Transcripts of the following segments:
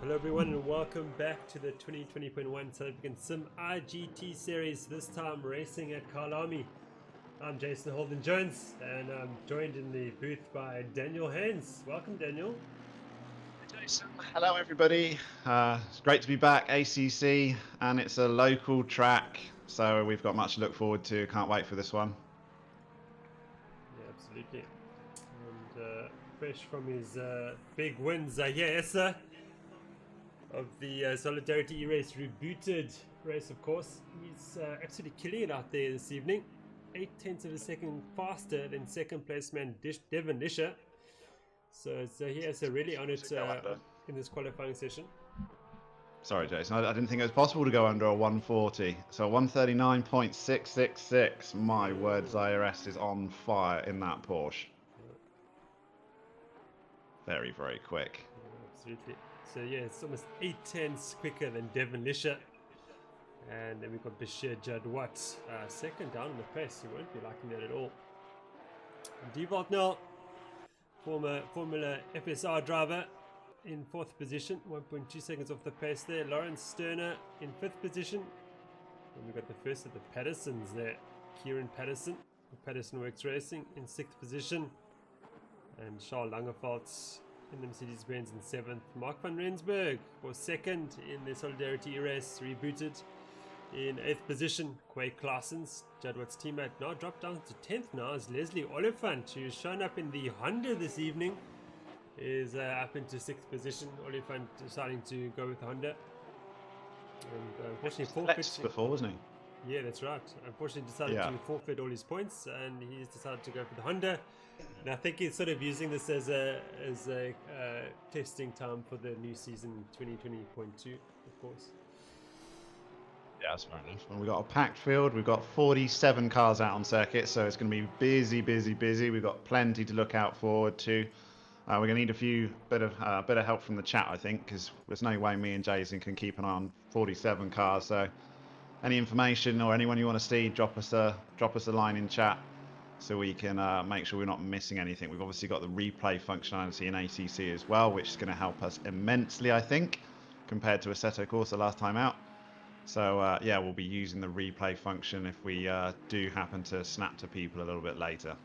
Hello everyone and welcome back to the 2020.1 South African simiGT series, this time racing at Kyalami. I'm Jason Holden-Jones and I'm joined in the booth by Daniel Haynes. Welcome Daniel. Jason. Hello everybody. It's great to be back, ACC, and it's a local track, so we've got much to look forward to. Can't wait for this one. Yeah, absolutely. And fresh from his big win, Zahir Essa of the Solidarity E-Race rebooted race, of course. He's absolutely killing it out there this evening. 0.8 of a second faster than second place man Devon Nisha. So Zahir Essa really on it in this qualifying session. Sorry, Jason. I didn't think it was possible to go under a 140. So 139.666. My word, Zaire S is on fire in that Porsche. Very, very quick. Yeah, absolutely. So yeah, it's almost 0.8 quicker than Devon Lisher. And then we've got Bashir Jadwat, second down in the pace. You won't be liking that at all. Dewald now, former Formula FSR driver, in 4th position, 1.2 seconds off the pace there. Lawrence Sterner in 5th position. And we've got the first of the Pattersons there. Kieran Patterson of Patterson Works Racing in 6th position. And Charles Langerfeldt in the Mercedes-Benz in 7th. Mark van Rensburg was 2nd in the Solidarity race, rebooted in 8th position. Quay Claessens, Jadwat's teammate, now dropped down to 10th now as Leslie Oliphant, who's shown up in the Honda this evening, is up into 6th position. Oliphant deciding to go with the Honda. And unfortunately forfeiting before, wasn't he? Yeah, that's right. Unfortunately decided to forfeit all his points and he's decided to go for the Honda. And I think he's sort of using this as a testing time for the new season 2020.2, of course. Yeah, that's fair enough. And we've got a packed field. We've got 47 cars out on circuit, so it's going to be busy, busy, busy. We've got plenty to look out forward to. We're going to need a bit of help from the chat, I think, because there's no way me and Jason can keep an eye on 47 cars. So, any information or anyone you want to see, drop us a line in chat, so we can make sure we're not missing anything. We've obviously got the replay functionality in ACC as well, which is going to help us immensely, I think, compared to Assetto Corsa last time out. So yeah, we'll be using the replay function if we do happen to snap to people a little bit later.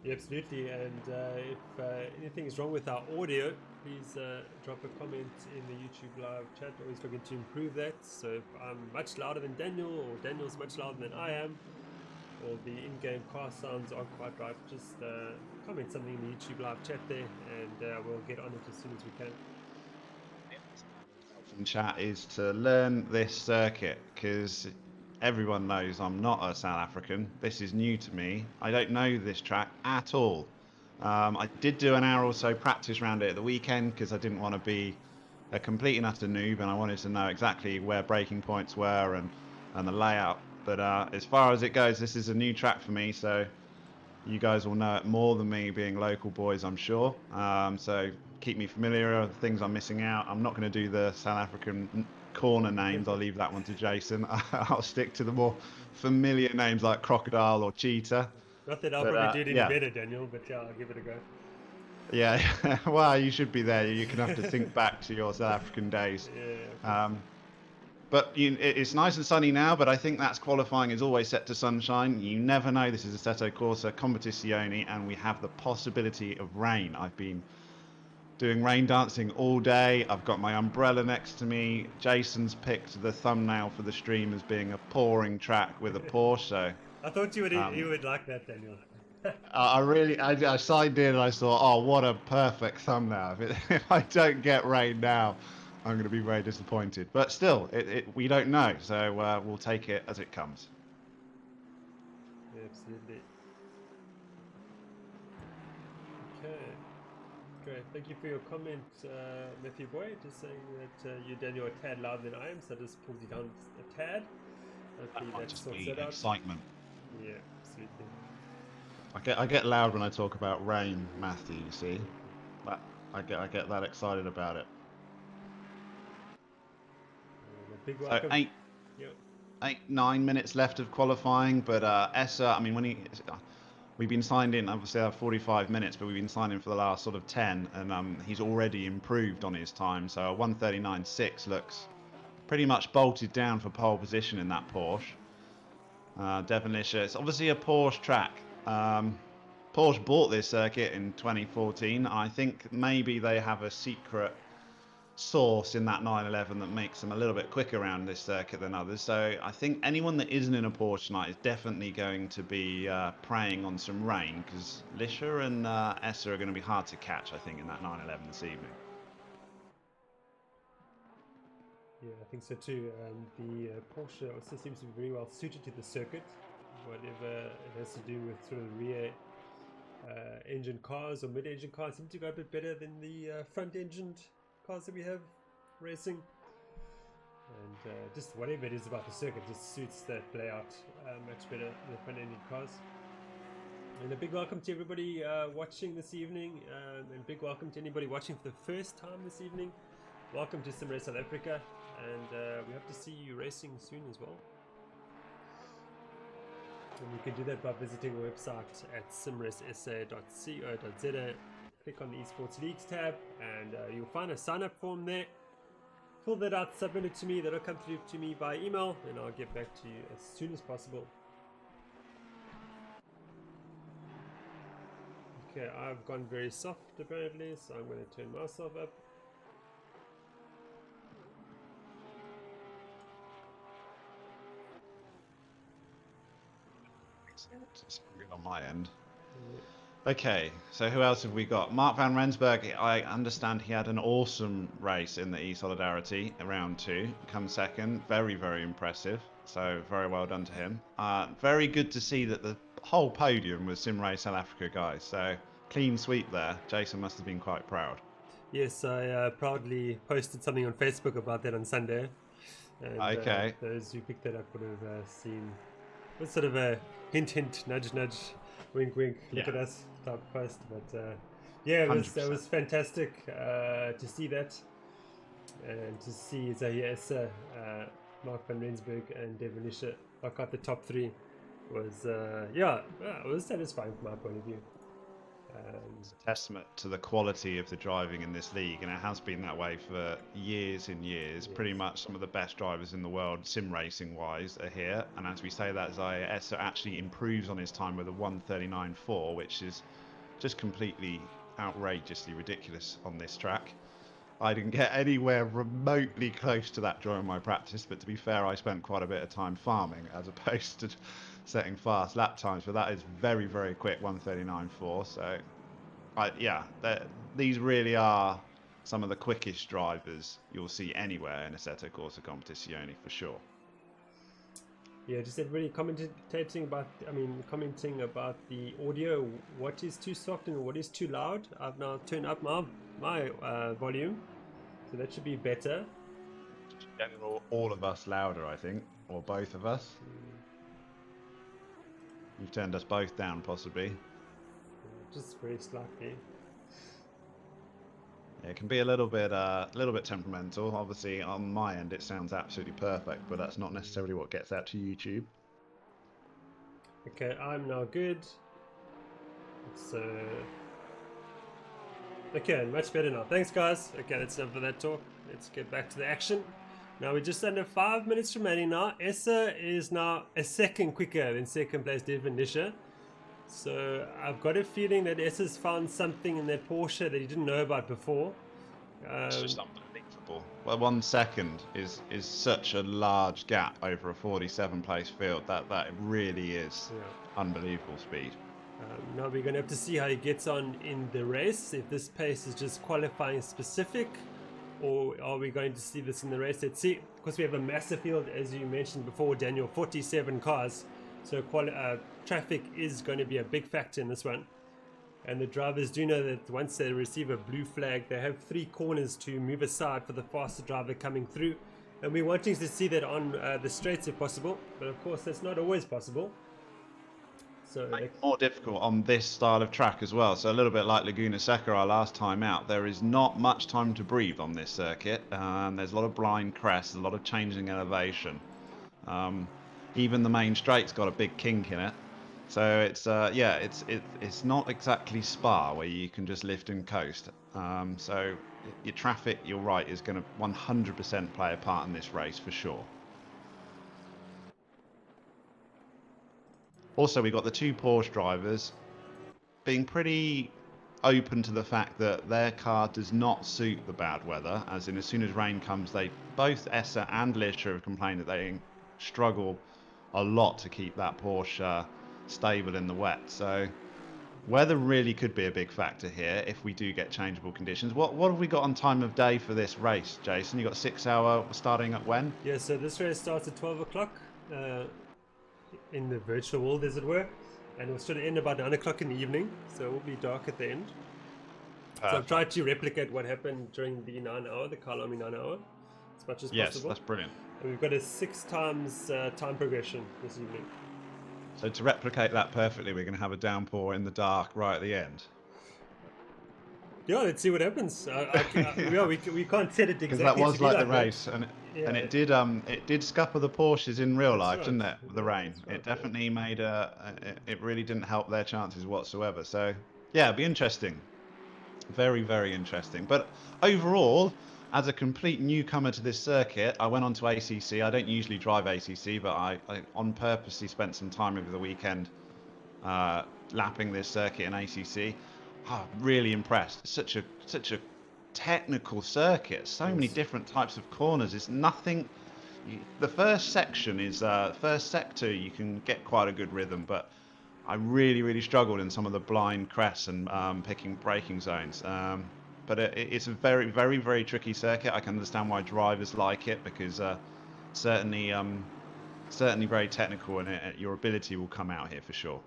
Yeah, absolutely. And if anything is wrong with our audio, please drop a comment in the YouTube live chat. Always looking to improve that. So if I'm much louder than Daniel, or Daniel's much louder than I am, or the in-game car sounds aren't quite right, just comment something in the YouTube live chat there, and we'll get on it as soon as we can. In chat is to learn this circuit, because everyone knows I'm not a South African. This is new to me. I don't know this track at all. I did do an hour or so practice around it at the weekend because I didn't want to be a complete and utter noob, and I wanted to know exactly where braking points were and the layout. But as far as it goes, this is a new track for me, so you guys will know it more than me, being local boys, I'm sure. So keep me familiar of the things I'm missing out. I'm not going to do the South African corner names. I'll leave that one to Jason. I'll stick to the more familiar names like Crocodile or Cheetah. Not that I'll probably do it any better, Daniel, but yeah, I'll give it a go. Yeah, well, you should be there. You're going to have to think back to your South African days. Yeah. But it's nice and sunny now, but I think that's qualifying is always set to sunshine. You never know. This is Assetto Corsa Competizione, and we have the possibility of rain. I've been doing rain dancing all day. I've got my umbrella next to me. Jason's picked the thumbnail for the stream as being a pouring track with a Porsche. So I thought you would like that, Daniel. I signed in and I thought, oh, what a perfect thumbnail. If I don't get rain now, I'm going to be very disappointed. But still, we don't know, so we'll take it as it comes. Yeah, absolutely. Okay. Great. Thank you for your comment, Matthew Boy. Just saying that you, Daniel, are a tad louder than I am, so I just pulled you down a tad. Hopefully that sorts it out. Excitement. Yeah, absolutely. I get loud when I talk about rain, Matthew, you see. But I get that excited about it. Big welcome. So 9 minutes left of qualifying, but Essa, I mean, we've been signed in, obviously, 45 minutes, but we've been signed in for the last sort of 10, and he's already improved on his time. So a 1:39.6 looks pretty much bolted down for pole position in that Porsche. Devonshire, it's obviously a Porsche track. Porsche bought this circuit in 2014. I think maybe they have a secret source in that 911 that makes them a little bit quicker around this circuit than others. So I think anyone that isn't in a Porsche tonight is definitely going to be preying on some rain, because Lisha and Essa are going to be hard to catch, I think, in that 911 this evening. Yeah, I think so too. The Porsche also seems to be very well suited to the circuit. Whatever it has to do with sort of rear engine cars or mid-engine cars seem to go a bit better than the front-engined cars that we have racing. And just whatever it is about the circuit just suits that layout much better than the front-engine cars. And a big welcome to everybody watching this evening, and big welcome to anybody watching for the first time this evening. Welcome to SimRace South Africa, and we hope to see you racing soon as well. And you can do that by visiting our website at simracesa.co.za. Click on the Esports Leagues tab, and you'll find a sign-up form there. Fill that out, submit it to me. That'll come through to me by email, and I'll get back to you as soon as possible. Okay, I've gone very soft apparently, so I'm going to turn myself up. It's good on my end. Okay, so who else have we got? Mark van Rensburg, I understand he had an awesome race in the E-Solidarity, round 2, come second. Very, very impressive. So very well done to him. Very good to see that the whole podium was SimRace South Africa guys. So clean sweep there. Jason must have been quite proud. Yes, I proudly posted something on Facebook about that on Sunday. And, okay. Those who picked that up would have seen it's sort of a hint, hint, nudge, nudge, wink, wink, look at us type post. But yeah, it was fantastic to see that, and to see Zahir Essa, Mark van Rensburg, and Devonshire knock out the top 3 was it was satisfying from my point of view. It's a testament to the quality of the driving in this league, and it has been that way for years and years. Yes. Pretty much some of the best drivers in the world, sim racing wise, are here. And as we say that, Zahir Essa actually improves on his time with a 1:39.4, which is just completely outrageously ridiculous on this track. I didn't get anywhere remotely close to that during my practice, but to be fair, I spent quite a bit of time farming as opposed to setting fast lap times, but that is very, very quick, 1:39.4. So, these really are some of the quickest drivers you'll see anywhere in Assetto Corsa Competizione for sure. Yeah, just everybody commenting about the audio. What is too soft and what is too loud? I've now turned up my volume, so that should be better. Getting all of us louder, I think, or both of us. You've turned us both down, possibly. Just very slightly. Yeah, it can be a little bit temperamental. Obviously, on my end, it sounds absolutely perfect, but that's not necessarily what gets out to YouTube. Okay, I'm now good. So, okay, much better now. Thanks, guys. Okay, that's enough for that talk. Let's get back to the action. Now we're just under 5 minutes remaining now. Essa is now a second quicker than second place Devonshire. So I've got a feeling that Essa's found something in that Porsche that he didn't know about before. It's just unbelievable. Well, 1 second is such a large gap over a 47 place field. That really is unbelievable speed. Now we're going to have to see how he gets on in the race. If this pace is just qualifying specific, or are we going to see this in the race? Let's see. Of course, we have a massive field, as you mentioned before, Daniel, 47 cars. So traffic is going to be a big factor in this one. And the drivers do know that once they receive a blue flag, they have 3 corners to move aside for the faster driver coming through. And we're wanting to see that on the straights if possible. But of course, that's not always possible. So more difficult on this style of track as well. So a little bit like Laguna Seca our last time out, there is not much time to breathe on this circuit. There's a lot of blind crests, a lot of changing elevation. Even the main straight's got a big kink in it. So it's it's not exactly Spa where you can just lift and coast. So your traffic, you're right, is going to 100% play a part in this race for sure. Also, we got the two Porsche drivers being pretty open to the fact that their car does not suit the bad weather, as in as soon as rain comes, they both Essa and Lisha have complained that they struggle a lot to keep that Porsche stable in the wet. So weather really could be a big factor here if we do get changeable conditions. What have we got on time of day for this race, Jason? You got 6 hour starting at when? Yeah, so this race starts at 12 o'clock in the virtual world, as it were, and it should end about 9 o'clock in the evening, so it will be dark at the end. So I've tried to replicate what happened during the 9 hour, the Kyalami 9 hour, as much as Yes, possible. that's brilliant. And we've got a 6 times time progression this evening. So to replicate that perfectly, we're going to have a downpour in the dark right at the end. Yeah, let's see what happens. We can't set it exactly. Because that was like the race, that. and it did scupper the Porsches in real life, didn't it? The rain, it definitely made it really didn't help their chances whatsoever. So yeah, it'd be interesting, very very interesting. But overall, as a complete newcomer to this circuit, I went on to ACC. I don't usually drive ACC, but I on purposely spent some time over the weekend lapping this circuit in ACC. Oh, really impressed. Such a technical circuit. So many different types of corners. It's nothing. The first section is first sector. You can get quite a good rhythm, but I really struggled in some of the blind crests and picking braking zones. But it's a very tricky circuit. I can understand why drivers like it because certainly very technical, and your ability will come out here for sure.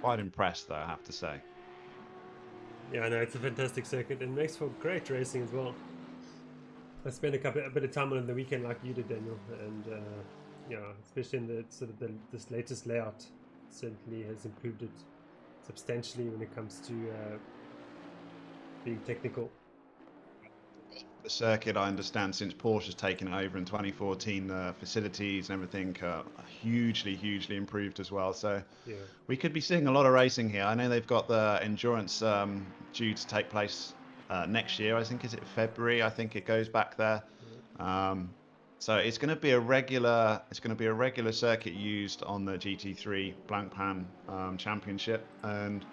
Quite impressed, though, I have to say. Yeah, I know, it's a fantastic circuit and makes for great racing as well. I spent a bit of time on the weekend like you did, Daniel, and yeah, especially in the sort of this latest layout, certainly has improved it substantially when it comes to being technical. The circuit, I understand, since Porsche's taken it over in 2014, the facilities and everything are hugely improved as well. So yeah, we could be seeing a lot of racing here. I know they've got the endurance due to take place next year. I think is it February? I think it goes back there. So it's going to be a regular. It's going to be a regular circuit used on the GT3 Blancpain Championship, and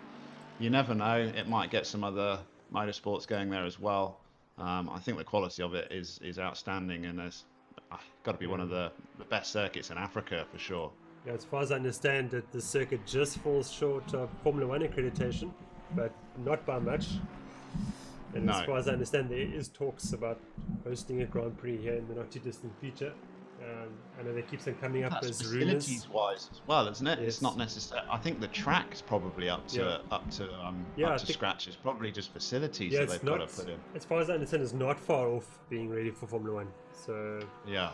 you never know. It might get some other motorsports going there as well. I think the quality of it is outstanding, and it's got to be one of the best circuits in Africa for sure. Yeah, as far as I understand, that the circuit just falls short of Formula One accreditation, but not by much. And as far as I understand, there is talks about hosting a Grand Prix here in the not too distant future. I know they keep them coming up as rumors. Facilities-wise as well, isn't it? Yes. It's not necessary. I think the track's probably up to scratch. It's probably just facilities that they've got to put in. As far as I understand, it's not far off being ready for Formula One. So yeah,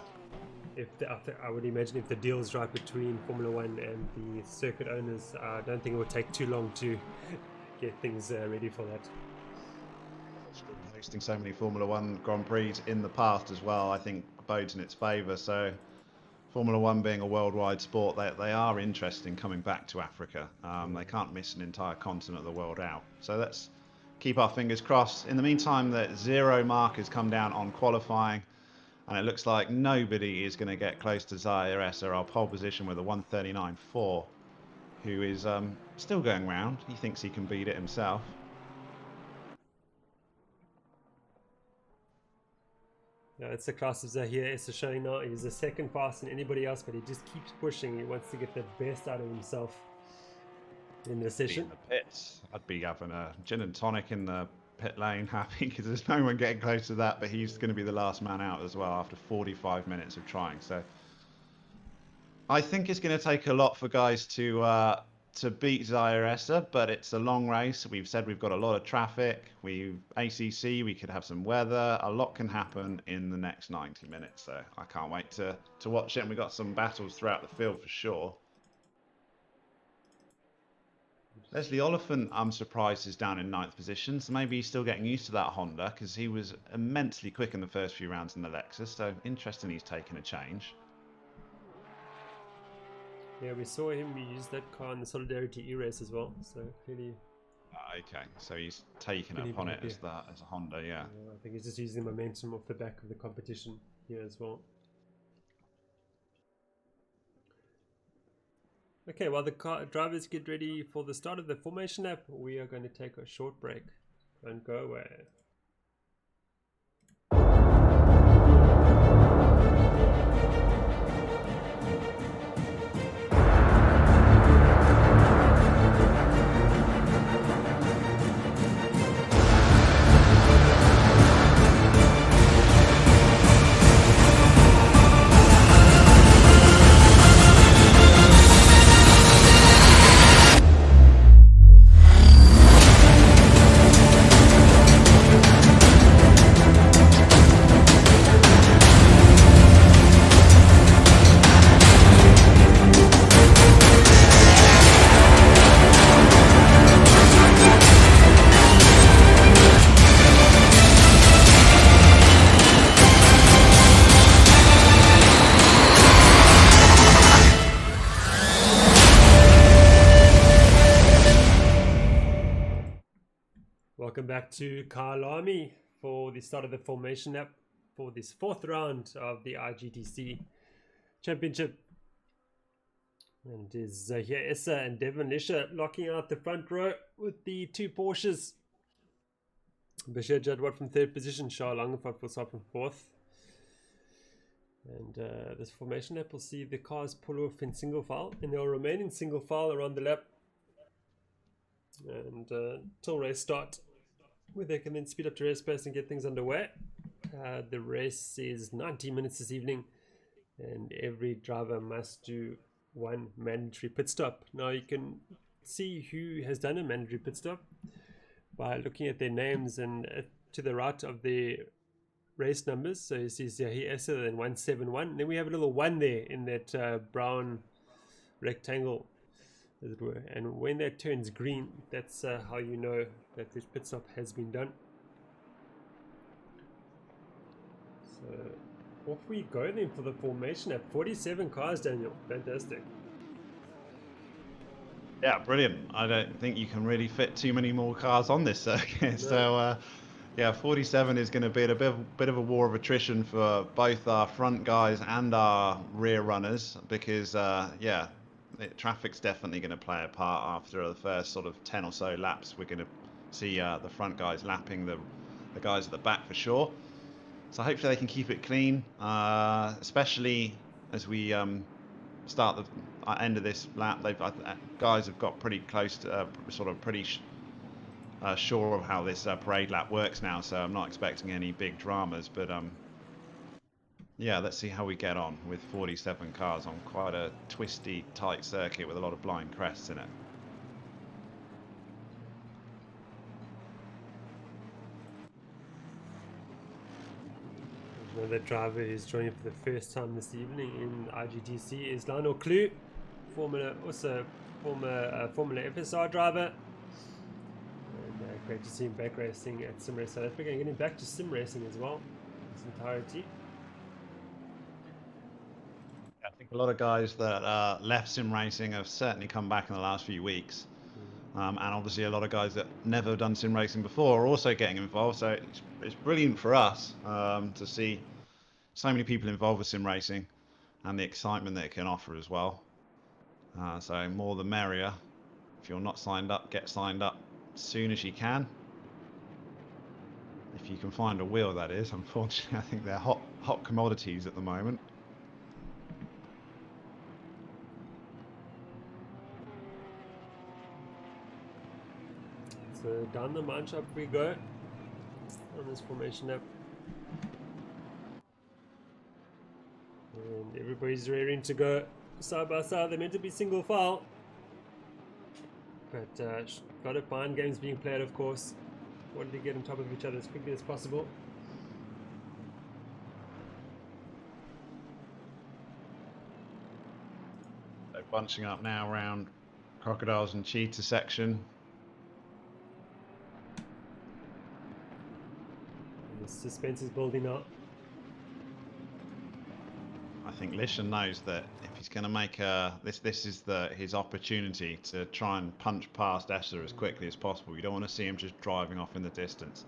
I would imagine if the deal is right between Formula One and the circuit owners, I don't think it would take too long to get things ready for that. Hosting so many Formula One Grand Prix in the past as well, I think bodes in its favour. So Formula One being a worldwide sport, they are interested in coming back to Africa. They can't miss an entire continent of the world out. So let's keep our fingers crossed. In the meantime, the 0 mark has come down on qualifying, and it looks like nobody is going to get close to Zaire Essa, our pole position with a 1:39.4, who is still going round. He thinks he can beat it himself. Yeah, it's the class of Zaire Essa showing now. He's the second faster than anybody else, but he just keeps pushing. He wants to get the best out of himself in the session. In the pits, I'd be having a gin and tonic in the pit lane, happy, because there's no one getting close to that. But he's going to be the last man out as well after 45 minutes of trying. So I think it's going to take a lot for guys to beat Zaire Essa, but it's a long race. We've said we've got a lot of traffic. ACC, we could have some weather. A lot can happen in the next 90 minutes. So I can't wait to watch it. And we've got some battles throughout the field for sure. Leslie Oliphant, I'm surprised, is down in 9th position. So maybe he's still getting used to that Honda, because he was immensely quick in the first few rounds in the Lexus. So interesting he's taken a change. Yeah, we saw him use that car in the Solidarity E-Race as well, so clearly... Okay, so he's taken it upon it as a Honda, yeah. I think he's just using the momentum off the back of the competition here as well. Okay, while the drivers get ready for the start of the formation lap, we are going to take a short break. Don't go away. Welcome back to Kyalami for the start of the formation lap for this 4th round of the YeloDesignCo Championship. And it is here Issa and Devon Lisher locking out the front row with the 2 Porsches. Bashir Jadwat from 3rd position, Shah Langenfeld will start from 4th. And this formation lap will see the cars pull off in single file, and they'll remain in single file around the lap and till race start, where they can then speed up to race pace and get things underway. The race is 90 minutes this evening, and every driver must do 1 mandatory pit stop. Now you can see who has done a mandatory pit stop by looking at their names and to the right of the race numbers. So you see Zahi Essa and 171. Then we have a little 1 there in that brown rectangle, as it were. And when that turns green, that's how you know that this pit stop has been done. So off we go then for the formation at 47 cars, Daniel. Fantastic. Yeah, brilliant. I don't think you can really fit too many more cars on this circuit. No. So, yeah, 47 is going to be a bit of a war of attrition for both our front guys and our rear runners, because, yeah, traffic's definitely going to play a part after the first sort of 10 or so laps. We're going to see the front guys lapping the guys at the back for sure. So hopefully they can keep it clean, especially as we start the end of this lap. Guys have got pretty close to sort of pretty sure of how this parade lap works now, so I'm not expecting any big dramas, but yeah, let's see how we get on with 47 cars on quite a twisty, tight circuit with a lot of blind crests in it. Another driver who's joining for the first time this evening in YeloDesignCo is Lionel Clue, former Formula FSR driver. And great to see him back racing at Sim Race South Africa and getting back to sim racing as well in its entirety. I think a lot of guys that left sim racing have certainly come back in the last few weeks. And obviously a lot of guys that never done sim racing before are also getting involved, so it's brilliant for us to see so many people involved with sim racing and the excitement that it can offer as well. So more the merrier. If you're not signed up, get signed up as soon as you can. If you can find a wheel, that is. Unfortunately, I think they're hot commodities at the moment. So down the mine shop we go on this formation lap. And everybody's raring to go side by side. They're meant to be single file, but got it. Mind games being played, of course. Wanted to get on top of each other as quickly as possible. They're bunching up now around Crocodiles and Cheetah section. And the suspense is building up. I think Lisha knows that if he's going to make this is his opportunity to try and punch past Esser as quickly as possible. You don't want to see him just driving off in the distance.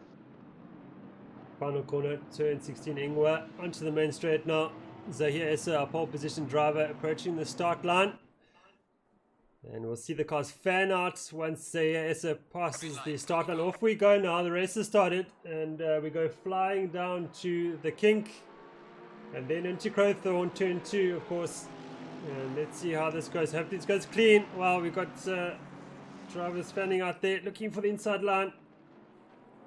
Final corner, turn 16 Ingwa, onto the main straight now. Zahir Esser, our pole position driver, approaching the start line. And we'll see the cars fan out once Zahir Esser passes the start line. Off we go now, the race has started, and we go flying down to the kink. And then into Crowthorne, turn 2, of course. And let's see how this goes. Hopefully this goes clean. Wow, we've got drivers fanning out there, looking for the inside line.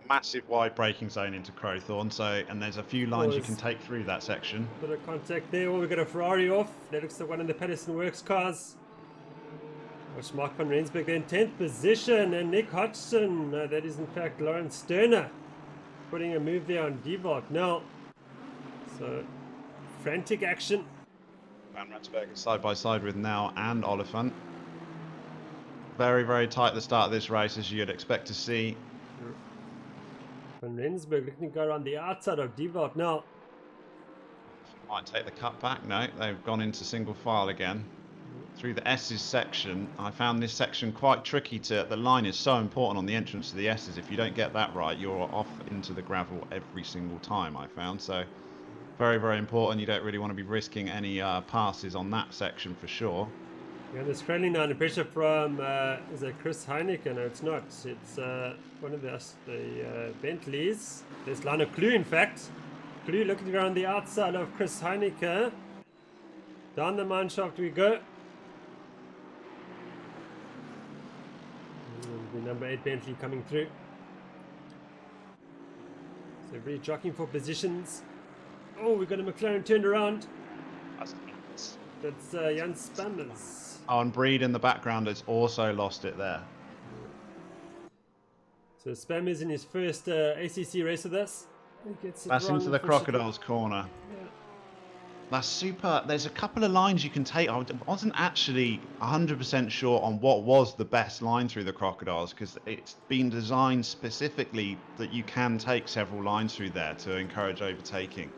Massive wide braking zone into Crowthorne, and there's a few lines you can take through that section. Bit of contact there. Oh, we've got a Ferrari off. That looks like one of the Patterson Works cars. Watch Mark van Rensburg in 10th position, and Nick Hodgson. No, that is in fact Lawrence Sterner putting a move there on Devolt now. So frantic action. Van Rensburg is side by side with Now and Oliphant. Very, very tight at the start of this race, as you'd expect to see. Van Rensburg looking to go around the outside of Devolt now. Might take the cut back. No, they've gone into single file again. Through the S's section, I found this section quite tricky the line is so important on the entrance to the S's. If you don't get that right, you're off into the gravel every single time, I found. So very, very important. You don't really want to be risking any passes on that section for sure. Yeah, there's currently now under pressure from, is it Chris Heineken? No, it's not. It's one of the Bentleys. There's Lana Clue, in fact. Clue looking around the outside of Chris Heineken. Down the mine shaft we go. And the number 8 Bentley coming through. So really jockeying for positions. Oh, we've got a McLaren turned around. That's Jan Spammers. Oh, and Breed in the background has also lost it there. So Spammers in his first ACC race with us. He gets it That's wrong, into the Crocodiles corner. Yeah. That's super. There's a couple of lines you can take. I wasn't actually 100% sure on what was the best line through the Crocodiles, because it's been designed specifically that you can take several lines through there to encourage overtaking,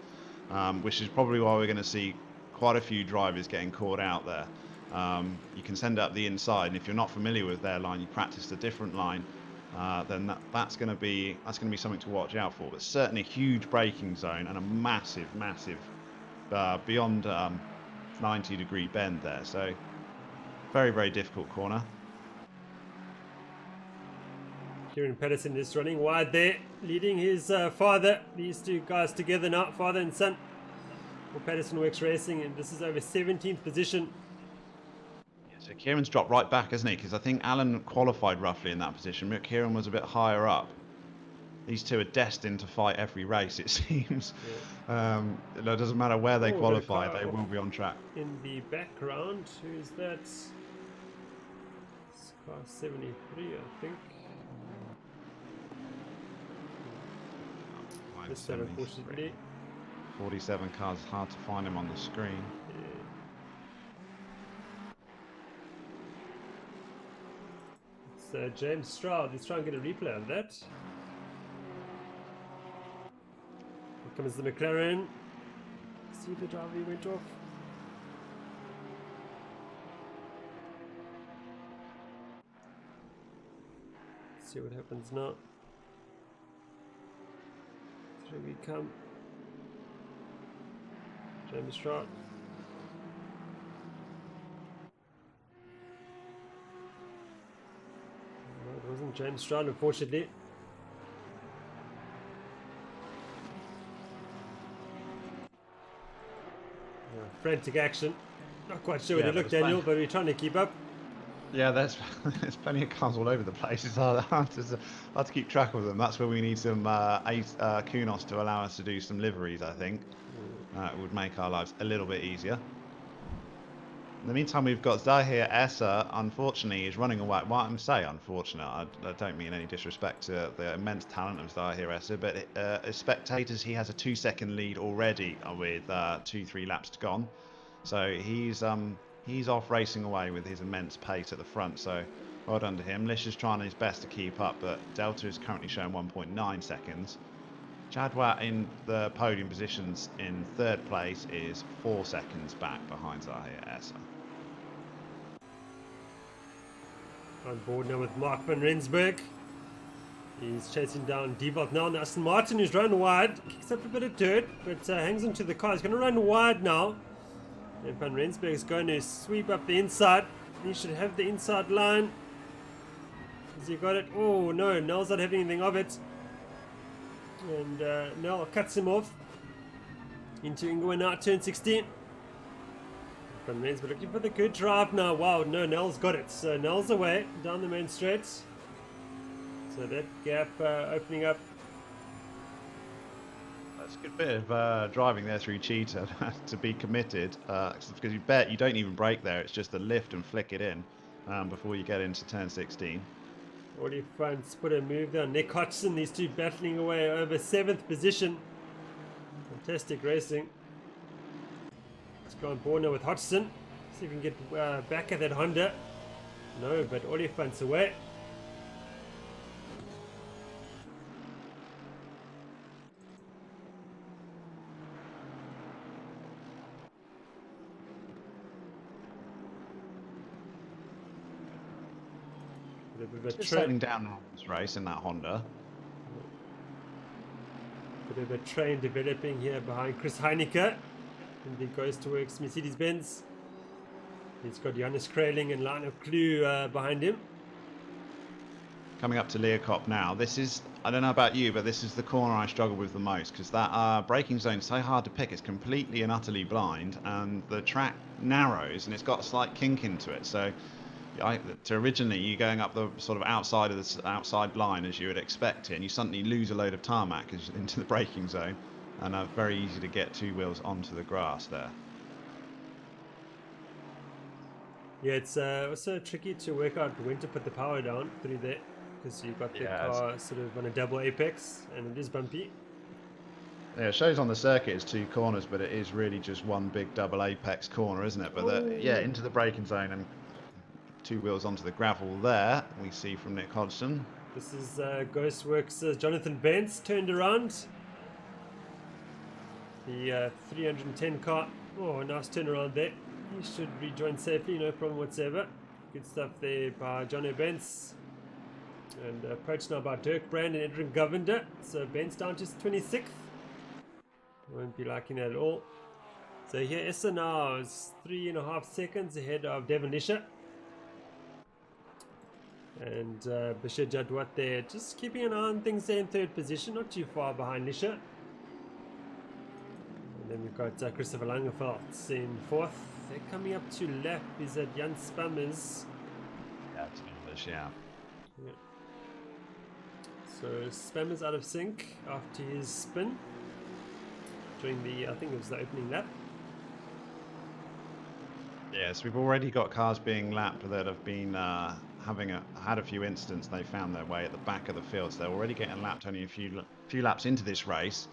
which is probably why we're going to see quite a few drivers getting caught out there. You can send up the inside, and if you're not familiar with their line, you practice a different line, then that's going to be something to watch out for. But certainly a huge braking zone and a massive beyond 90-degree bend there. So very, very difficult corner. Kieran Patterson is running wide there, leading his father. These two guys together now, father and son. For Patterson Works Racing, and this is over 17th position. So Kieran's dropped right back, hasn't he? Because I think Alan qualified roughly in that position, but Kieran was a bit higher up. These two are destined to fight every race, it seems. Yeah. It doesn't matter where they qualify, they will be on track. In the background, who's that? It's car 73, I think. Just unfortunately. 47 cars, it's hard to find him on the screen. It's James Stroud. Let's try and get a replay on that. Here comes the McLaren. See the driver he went off. Let's see what happens now. Here we come. James Stroud. No, it wasn't James Stroud, unfortunately. Frantic action. Not quite sure where to look, Daniel, but we're trying to keep up. Yeah, there's plenty of cars all over the place. It's hard to keep track of them. That's where we need some Kunos to allow us to do some liveries, I think. It would make our lives a little bit easier. In the meantime, we've got Zahir Esser, unfortunately, is running away. Well, I'm saying unfortunate. I don't mean any disrespect to the immense talent of Zahir Esser, but as spectators, he has a 2-second lead already with 2-3 laps gone. So he's off racing away with his immense pace at the front. So well done to him. Lish is trying his best to keep up, but Delta is currently showing 1.9 seconds. Jadwat in the podium positions in 3rd place is 4 seconds back behind Zahir Essa. On board now with Mark van Rensburg. He's chasing down Devolt now. Aston Martin, who's run wide, kicks up a bit of dirt, but hangs onto the car. He's going to run wide now. And Van Rensburg is going to sweep up the inside. He should have the inside line. Has he got it? Oh no, Nell's not having anything of it. And Nell cuts him off into Ingwe now, turn 16. Van Rensburg looking for the good drive now. Wow, no, Nell's got it. So Nell's away down the main straight. So that gap opening up. That's a good bit of driving there through Cheetah to be committed, because you bet you don't even brake there. It's just a lift and flick it in before you get into turn 16. Already fronts put a move down. Nick Hodgson, these two battling away over 7th position. Fantastic racing. Let's go on board now with Hodgson. See if we can get back at that Honda. No, but Oliphant's away. Just settling down this race in that Honda. Bit of a train developing here behind Chris Heineke. And he goes towards Mercedes-Benz. He's got Johannes Kraling and Lionel Clue behind him. Coming up to Leerkop now. This is, I don't know about you, but this is the corner I struggle with the most, because that braking zone is so hard to pick. It's completely and utterly blind, and the track narrows, and it's got a slight kink into it. So originally you're going up the sort of outside of the outside line as you would expect it, and you suddenly lose a load of tarmac into the braking zone, and very easy to get 2 wheels onto the grass there. Yeah, it's also tricky to work out when to put the power down through there, because you've got the car sort of on a double apex, and it is bumpy. Yeah, it shows on the circuit it's 2 corners, but it is really just one big double apex corner, isn't it? But into the braking zone and 2 wheels onto the gravel there, we see from Nick Hodgson. This is Ghostworks' Jonathan Bentz turned around. The 310 car. Oh, nice turnaround there. He should rejoin safely, no problem whatsoever. Good stuff there by Jono Bentz. And approached now by Dirk Brand and Edwin Govender. So Bentz down to 26th. Won't be liking that at all. So here Essa now is 3.5 seconds ahead of Devon Lisher. And Bashir Jadwat there, just keeping an eye on things there in 3rd position, not too far behind Lisher. And then we've got Christopher Langeveldt in 4th. They're coming up to lap, is that Jan Spammers? Yeah, it's English, yeah. So Spammers out of sync after his spin during the, I think it was the opening lap. Yes, we've already got cars being lapped that have been had a few incidents. They found their way at the back of the field, so they're already getting lapped only a few laps into this race.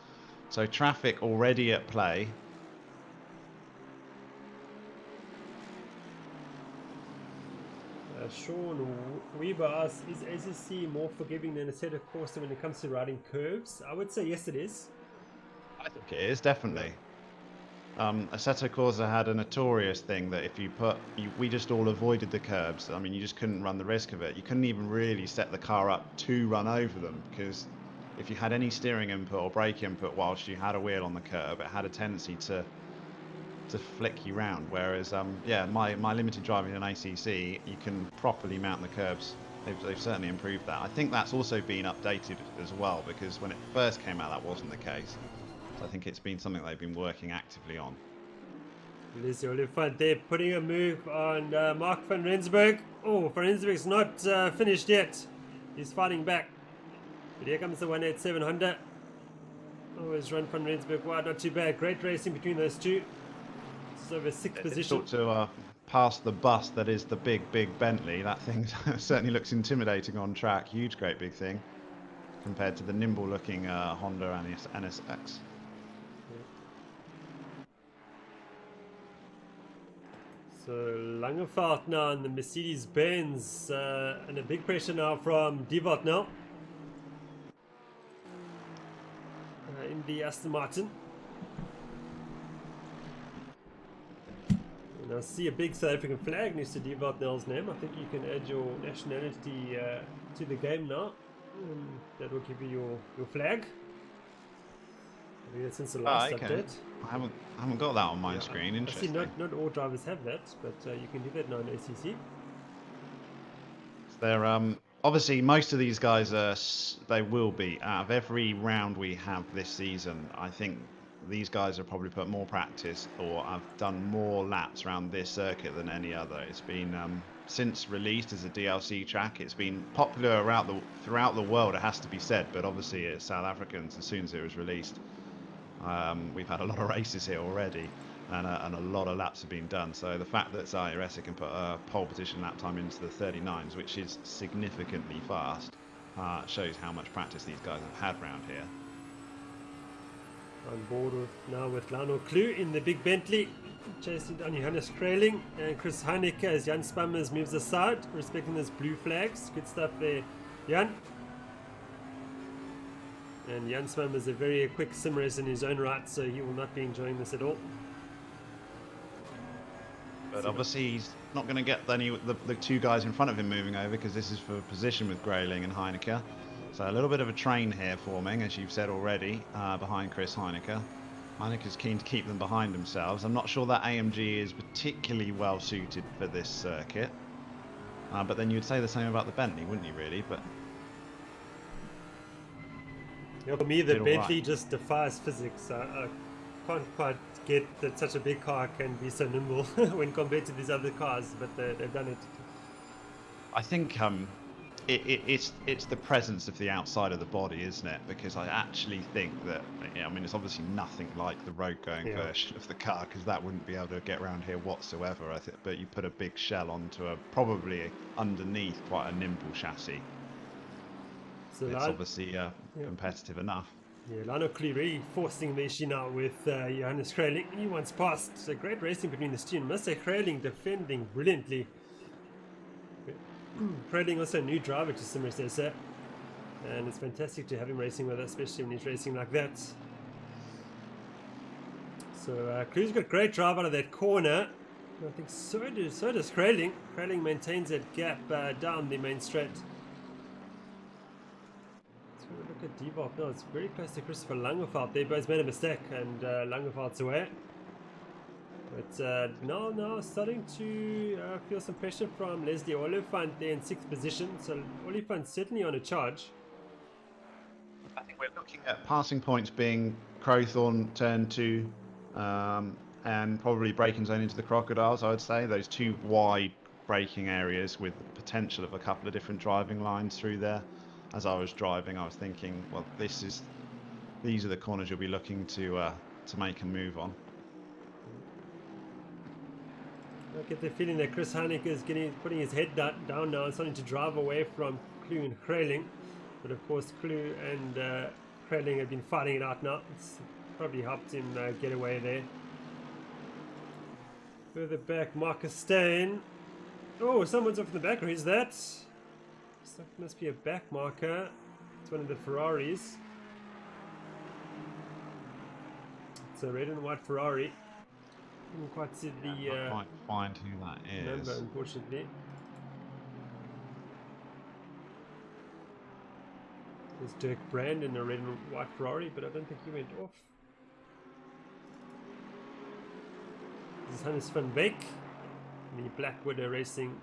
So traffic already at play. Sean Weber asks, is ACC more forgiving than Assetto Corsa when it comes to riding curves? I would say yes, it is. I think it is, definitely. Assetto Corsa had a notorious thing that if you we just all avoided the curbs. I mean, you just couldn't run the risk of it. You couldn't even really set the car up to run over them, because if you had any steering input or brake input whilst you had a wheel on the curb, it had a tendency to flick you round. Whereas, my limited driving in ACC, you can properly mount the curbs. They've certainly improved that. I think that's also been updated as well, because when it first came out, that wasn't the case. So I think it's been something they've been working actively on. Lizzie Oliphant there putting a move on Mark van Rensburg. Oh, van Rensburg's not finished yet. He's fighting back. But here comes the 187 Honda. Always run van Rensburg wide, not too bad. Great racing between those two. This is over 6th position. It's to pass the bus that is the big Bentley. That thing certainly looks intimidating on track. Huge, great big thing compared to the nimble looking Honda NSX. So Langeveldt now in the Mercedes-Benz, and a big pressure now from Devolt now. in the Aston Martin. And I see a big South African flag next to Devalt Nell's name. I think you can add your nationality to the game now. That will give you your flag. I think that's since the last update. I haven't got that on my screen. Interesting. I see not all drivers have that, but you can do that now in ACC. They're obviously most of these guys they will be out of every round we have this season. I think these guys have probably put more practice or have done more laps around this circuit than any other. It's been since released as a DLC track, it's been popular throughout the world, it has to be said, but obviously it's South Africans as soon as it was released. We've had a lot of races here already, and a lot of laps have been done. So the fact that Zayaresa can put a pole position lap time into the 39s, which is significantly fast, shows how much practice these guys have had around here. On board now with Lionel Clue in the big Bentley, chasing down Johannes Kraling and Chris Heineke as Jan Spammers moves aside, respecting those blue flags. Good stuff there, Jan. And Jan Spammers is a very quick sim racer in his own right, so he will not be enjoying this at all. But obviously he's not going to get the two guys in front of him moving over, because this is for position with Grayling and Heineke. So a little bit of a train here forming, as you've said already, behind Chris Heineke. Heineke's keen to keep them behind themselves. I'm not sure that AMG is particularly well suited for this circuit. But then you'd say the same about the Bentley, wouldn't you, really? But yeah, for me, the Bentley just defies physics. I can't quite get that such a big car can be so nimble when compared to these other cars, but they've done it. I think it's the presence of the outside of the body, isn't it? Because I actually think that, I mean, it's obviously nothing like the road-going version of the car, because that wouldn't be able to get around here whatsoever, I think. But you put a big shell onto probably underneath quite a nimble chassis. So it's obviously competitive enough. Yeah, Lionel Cleary forcing the issue now with Johannes Kraling. He wants past. So great racing between the two. Must say Kraling defending brilliantly. Kraling also a new driver to sim racer, and it's fantastic to have him racing with us, especially when he's racing like that. So Cleary's got a great drive out of that corner. I think so does Kraling. Kraling maintains that gap down the main straight. Look at Devalt. No, it's very close to Christopher Langeveld. They both made a mistake, and Langeveld's away. But now starting to feel some pressure from Leslie Oliphant there in 6th position. So Oliphant's certainly on a charge. I think we're looking at passing points being Crowthorne turn 2 and probably braking zone into the Crocodiles, I would say. Those two wide braking areas with the potential of a couple of different driving lines through there. As I was driving, I was thinking, well, these are the corners you'll be looking to make a move on. I get the feeling that Chris Heineke is putting his head down now and starting to drive away from Clue and Kraling. But of course, Clue and Kraling have been fighting it out now. It's probably helped him get away there. Further back, Marcus Steyn. Oh, someone's off in the back. Who's that? That must be a back marker. It's one of the Ferraris. It's a red and white Ferrari. Didn't quite see the I can't find who that is. number, unfortunately. There's Dirk Brand in a red and white Ferrari, but I don't think he went off. This is Hannes van Beek, the Black Widow Racing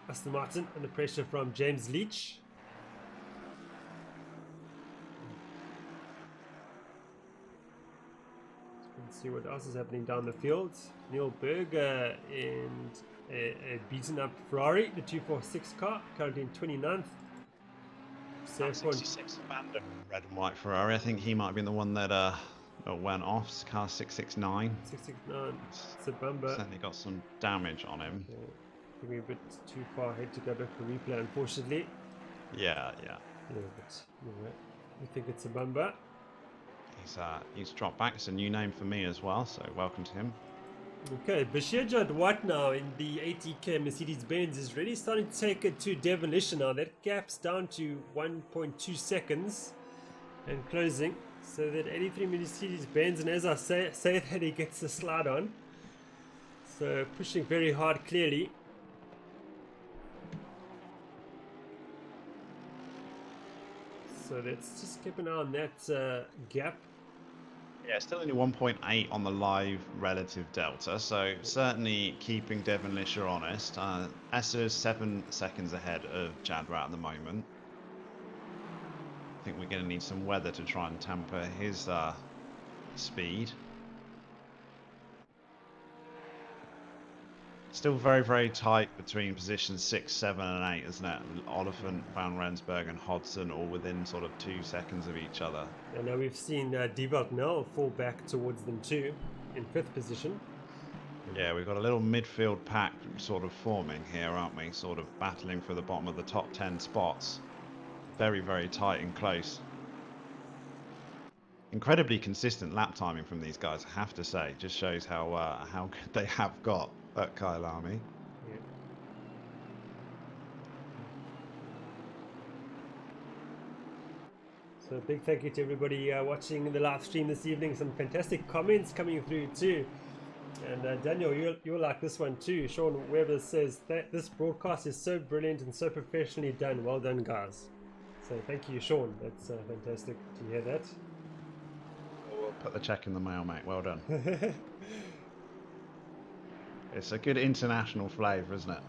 Aston Martin, under pressure from James Leach. Let's see what else is happening down the field. Neil Berger and a beaten up Ferrari, the 246 car, currently in 29th. 66 Amanda, red and white Ferrari. I think he might have been the one that went off. It's car 669. 669. It's a bumper. Certainly got some damage on him. Okay. I think we're a bit too far ahead to go back for replay, unfortunately. Yeah. Yeah, but anyway, we think it's a bumper. He's dropped back. It's a new name for me as well, so welcome to him. Okay, Bashir Jadwat now in the ATK Mercedes-Benz is really starting to take it to Devon Lisher now. That gap's down to 1.2 seconds and closing. So that 83 Mercedes bends, and as I say that, he gets the slide on. So pushing very hard, clearly. So let's just keep an eye on that gap. Yeah, still only 1.8 on the live relative delta, so certainly keeping Devonlisher honest. Essa is 7 seconds ahead of Jadwat at the moment. I think we're going to need some weather to try and temper his speed. Still very, very tight between positions 6, 7 and 8, isn't it? Oliphant, Van Rensburg and Hodson all within sort of 2 seconds of each other. And now we've seen Divock now fall back towards them too, in 5th position. Yeah, we've got a little midfield pack sort of forming here, aren't we? Sort of battling for the bottom of the top 10 spots. Very, very tight and close. Incredibly consistent lap timing from these guys, I have to say. Just shows how good they have got at Kyalami. Yeah. So a big thank you to everybody watching the live stream this evening. Some fantastic comments coming through too. And Daniel, you'll like this one too. Sean Weber says that this broadcast is so brilliant and so professionally done. Well done, guys. So thank you, Sean. That's fantastic to hear that. We'll put the check in the mail, mate. Well done. It's a good international flavour, isn't it?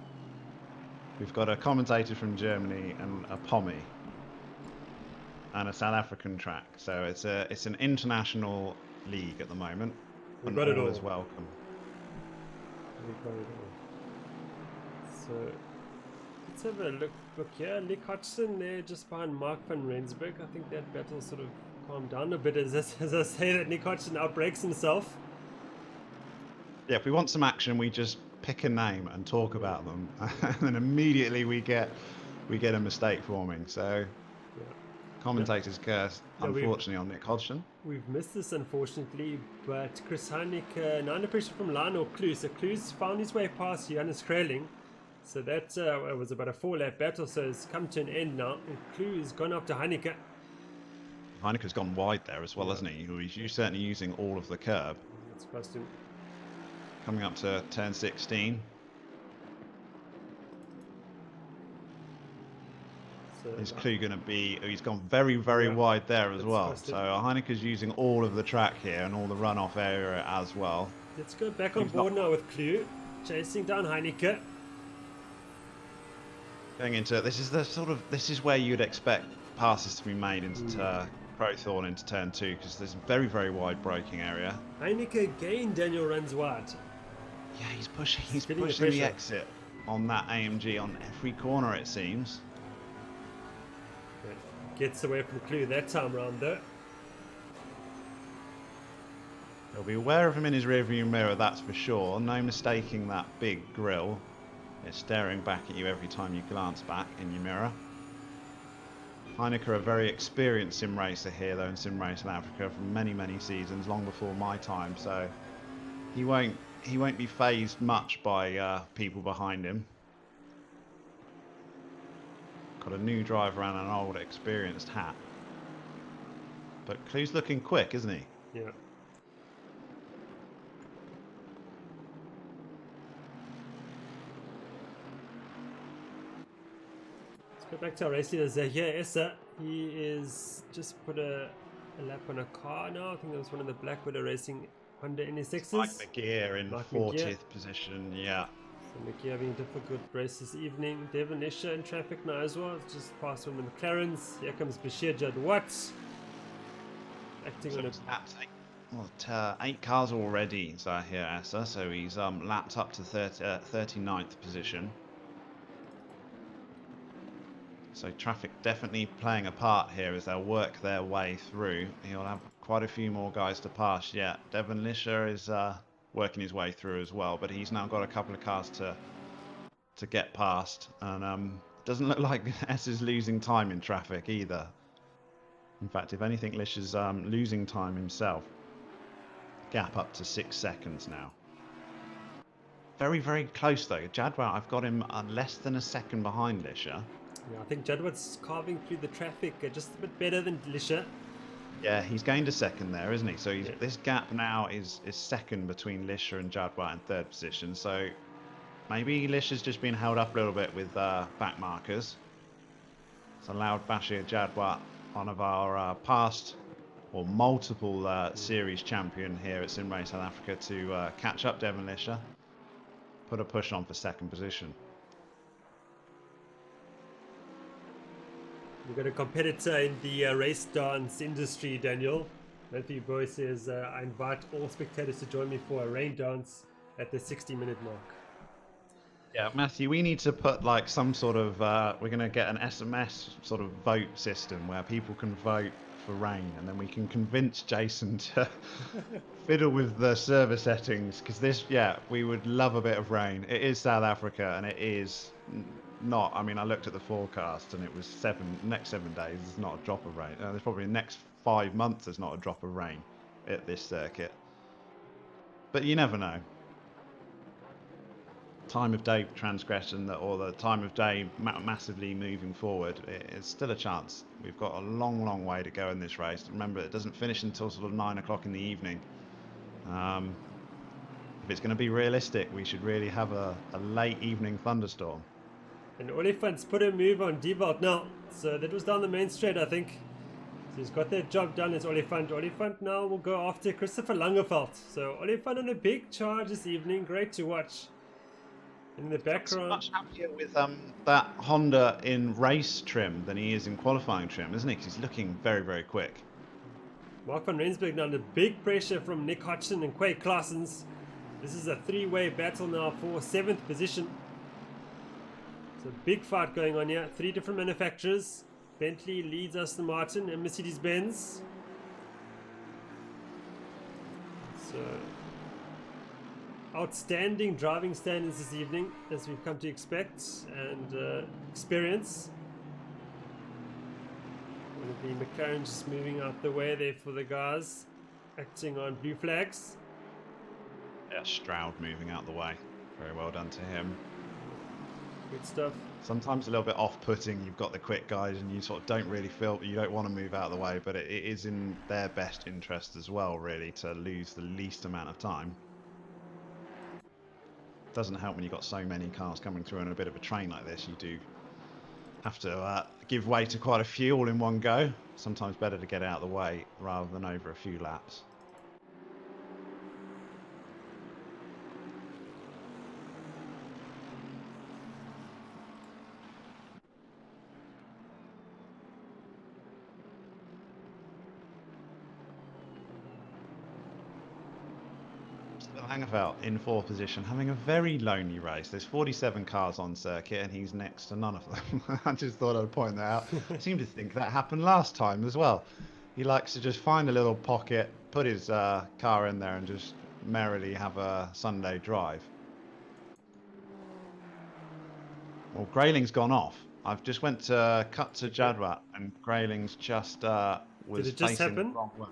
We've got a commentator from Germany and a Pommy and a South African track. So it's an international league at the moment. We've got it all. Is welcome. We've got it all. So let's have a look here. Nick Hodgson there just behind Mark van Rensburg. I think that battle sort of calmed down a bit as I say that Nick Hodgson outbreaks himself. Yeah, if we want some action, we just pick a name and talk about them, and then immediately we get a mistake forming. So, yeah. Commentator's curse, unfortunately, on Nick Hodgson. We've missed this, unfortunately, but Chris Heineck, now under pressure from Lionel Kloos. So Kloos found his way past Johannes Kraling. So that was about a 4-lap battle, so it's come to an end now. And Kloos gone up to Heineck. Heineck's gone wide there as well, hasn't he? He's certainly using all of the curb. That's supposed to. Coming up to turn 16. So is Clue going to be... He's gone very, very wide there as well. So Heineck's using all of the track here and all the runoff area as well. Let's go back on board now with Clue. Chasing down Heineck. Going into... This is where you'd expect passes to be made into Crowthorne into turn 2, because there's a very, very wide braking area. Heineck again, Daniel runs wide. Yeah, he's pushing the exit on that AMG on every corner, it seems. Gets away from Clue that time round though. You'll be aware of him in his rearview mirror, that's for sure. No mistaking that big grille. It's staring back at you every time you glance back in your mirror. Heineck are a very experienced sim racer here, though, in sim race in Africa for many, many seasons, long before my time. So he won't be phased much by people behind him. Got a new driver and an old experienced hat. But Clue's looking quick, isn't he? Yeah. Let's go back to our race leaders here. Essa, he is just put a lap on a car now. I think that was one of the Black Widow Racing Honda NSXs. Mike McGear in 40th position, yeah. So McGear having a difficult race this evening. Devonlisher in traffic now as well. It's just past one of the McLarens. Here comes Bashir Jadwat. Acting on a... 8 cars already, so here Essa. So he's lapped up to 39th position. So traffic definitely playing a part here as they'll work their way through. He'll have quite a few more guys to pass yet. Devonlisher is working his way through as well, but he's now got a couple of cars to get past, and doesn't look like S is losing time in traffic either. In fact, if anything, Lish is losing time himself. Gap up to 6 seconds now. Very, very close though. Jadwat, I've got him less than a second behind Lisher. Yeah, I think Jadwat's carving through the traffic just a bit better than Lisher. Yeah, he's gained a second there, isn't he? So Yeah. this gap now is second between Lisha and Jadwat in third position. So maybe Lisha's just been held up a little bit with back markers. It's allowed Bashir Jadwat, one of our past or multiple series champion here at Sim Race South Africa, to catch up Devon Lisha, put a push on for second position. We've got a competitor in the race dance industry, Daniel. Matthew Boy says, I invite all spectators to join me for a rain dance at the 60-minute mark. Yeah, Matthew, we need to put like some sort of, we're going to get an SMS sort of vote system where people can vote for rain, and then we can convince Jason to fiddle with the server settings, because this, yeah, we would love a bit of rain. It is South Africa, and it is not, I mean, I looked at the forecast and it was next 7 days, there's not a drop of rain. There's probably the next 5 months there's not a drop of rain at this circuit. But you never know. Time of day transgression, or the time of day massively moving forward, it's still a chance. We've got a long way to go in this race. Remember, it doesn't finish until sort of 9 o'clock in the evening. If it's going to be realistic, we should really have a late evening thunderstorm. And Olifant's put a move on Devalt now. So that was down the main straight, I think. So he's got that job done as Olifant. Olifant now will go after Christopher Langeveld. So Olifant on a big charge this evening. Great to watch. In the background. Much happier with that Honda in race trim than he is in qualifying trim, isn't he? Because he's looking very quick. Mark van Rensburg now under big pressure from Nick Hodgson and Quay Claessens. This is a three-way battle now for 7th position. It's a big fight going on here. 3 different manufacturers. Bentley leads Aston Martin and Mercedes-Benz. So, outstanding driving standards this evening, as we've come to expect and experience. One of the McLaren just moving out the way there for the guys acting on blue flags. Yeah, Stroud moving out the way. Very well done to him. Good stuff. Sometimes a little bit off-putting. You've got the quick guys and you sort of don't really feel, you don't want to move out of the way, but it is in their best interest as well, really, to lose the least amount of time. Doesn't help when you've got so many cars coming through on a bit of a train like this. You do have to give way to quite a few all in one go. Sometimes better to get out of the way rather than over a few laps. Langeveld in 4th position, having a very lonely race. There's 47 cars on circuit and he's next to none of them. I just thought I'd point that out. I seem to think that happened last time as well. He likes to just find a little pocket, put his car in there and just merrily have a Sunday drive. Well, Grayling's gone off. I've just went to cut to Jadwat and Grayling's just was Did it just facing happen? the wrong way.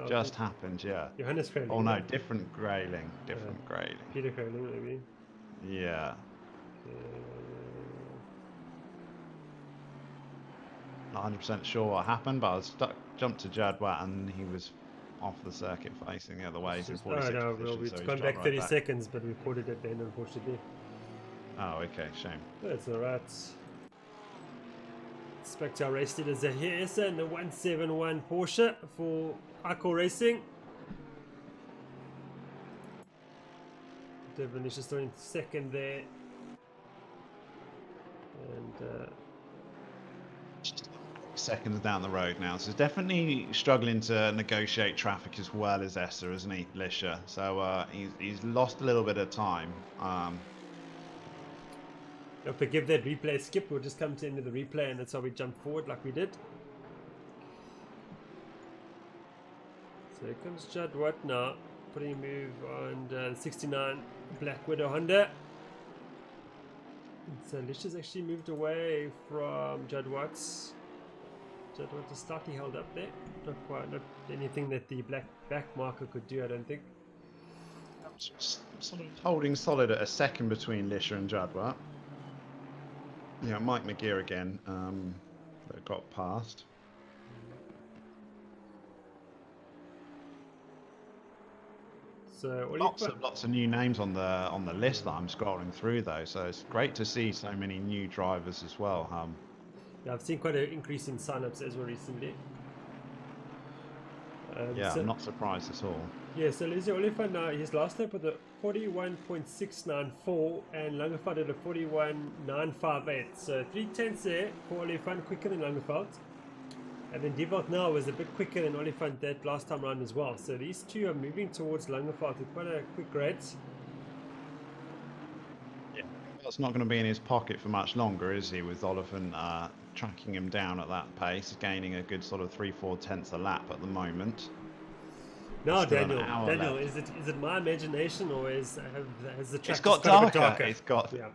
Just happened, yeah. Johannes Grayling. Oh no, different Grayling. Different Grayling. Peter Grayling, maybe. Yeah. Not 100% sure what happened, but I was jumped to Jadwat and he was off the circuit facing the other way. He's in 46th no, position, well, we've so gone back 30 seconds, but we caught it at the end, unfortunately. Oh, okay, shame. That's alright. Back to our race leader Zahir Issa in the 171 Porsche for Accor Racing. Devon is still in second there. And seconds down the road now, so definitely struggling to negotiate traffic as well as Essa, isn't he, Lisha? So he's lost a little bit of time. Don't forgive that replay skip. We'll just come to the end of the replay and that's how we jump forward like we did. So here comes Jadwat now, putting a move on the 69 Black Widow Honda. So Lisha's actually moved away from Jadwat. Jadwat is slightly held up there. Not anything that the black back marker could do, I don't think. Sort of holding solid at a second between Lisha and Jadwat. Yeah, Mike McGear again, that got past. So Lots of new names on the list that I'm scrolling through though, so it's great to see so many new drivers as well. Yeah, I've seen quite an increase in sign-ups as well recently. Yeah, I'm not surprised at all. Yeah, so Lizzie Oliphant now, his last lap with a 41.694 and Langeveld at a 41.958. So 3/10 there for Oliphant, quicker than Langeveld. And then Devalt now was a bit quicker than Oliphant that last time round as well. So these two are moving towards Langeveld with quite a quick rate. Yeah, that's not going to be in his pocket for much longer, is he? With Oliphant tracking him down at that pace, gaining a good sort of 3-4 tenths a lap at the moment. Now, Still Daniel, is it my imagination or has the track It's got just got a bit darker. darker?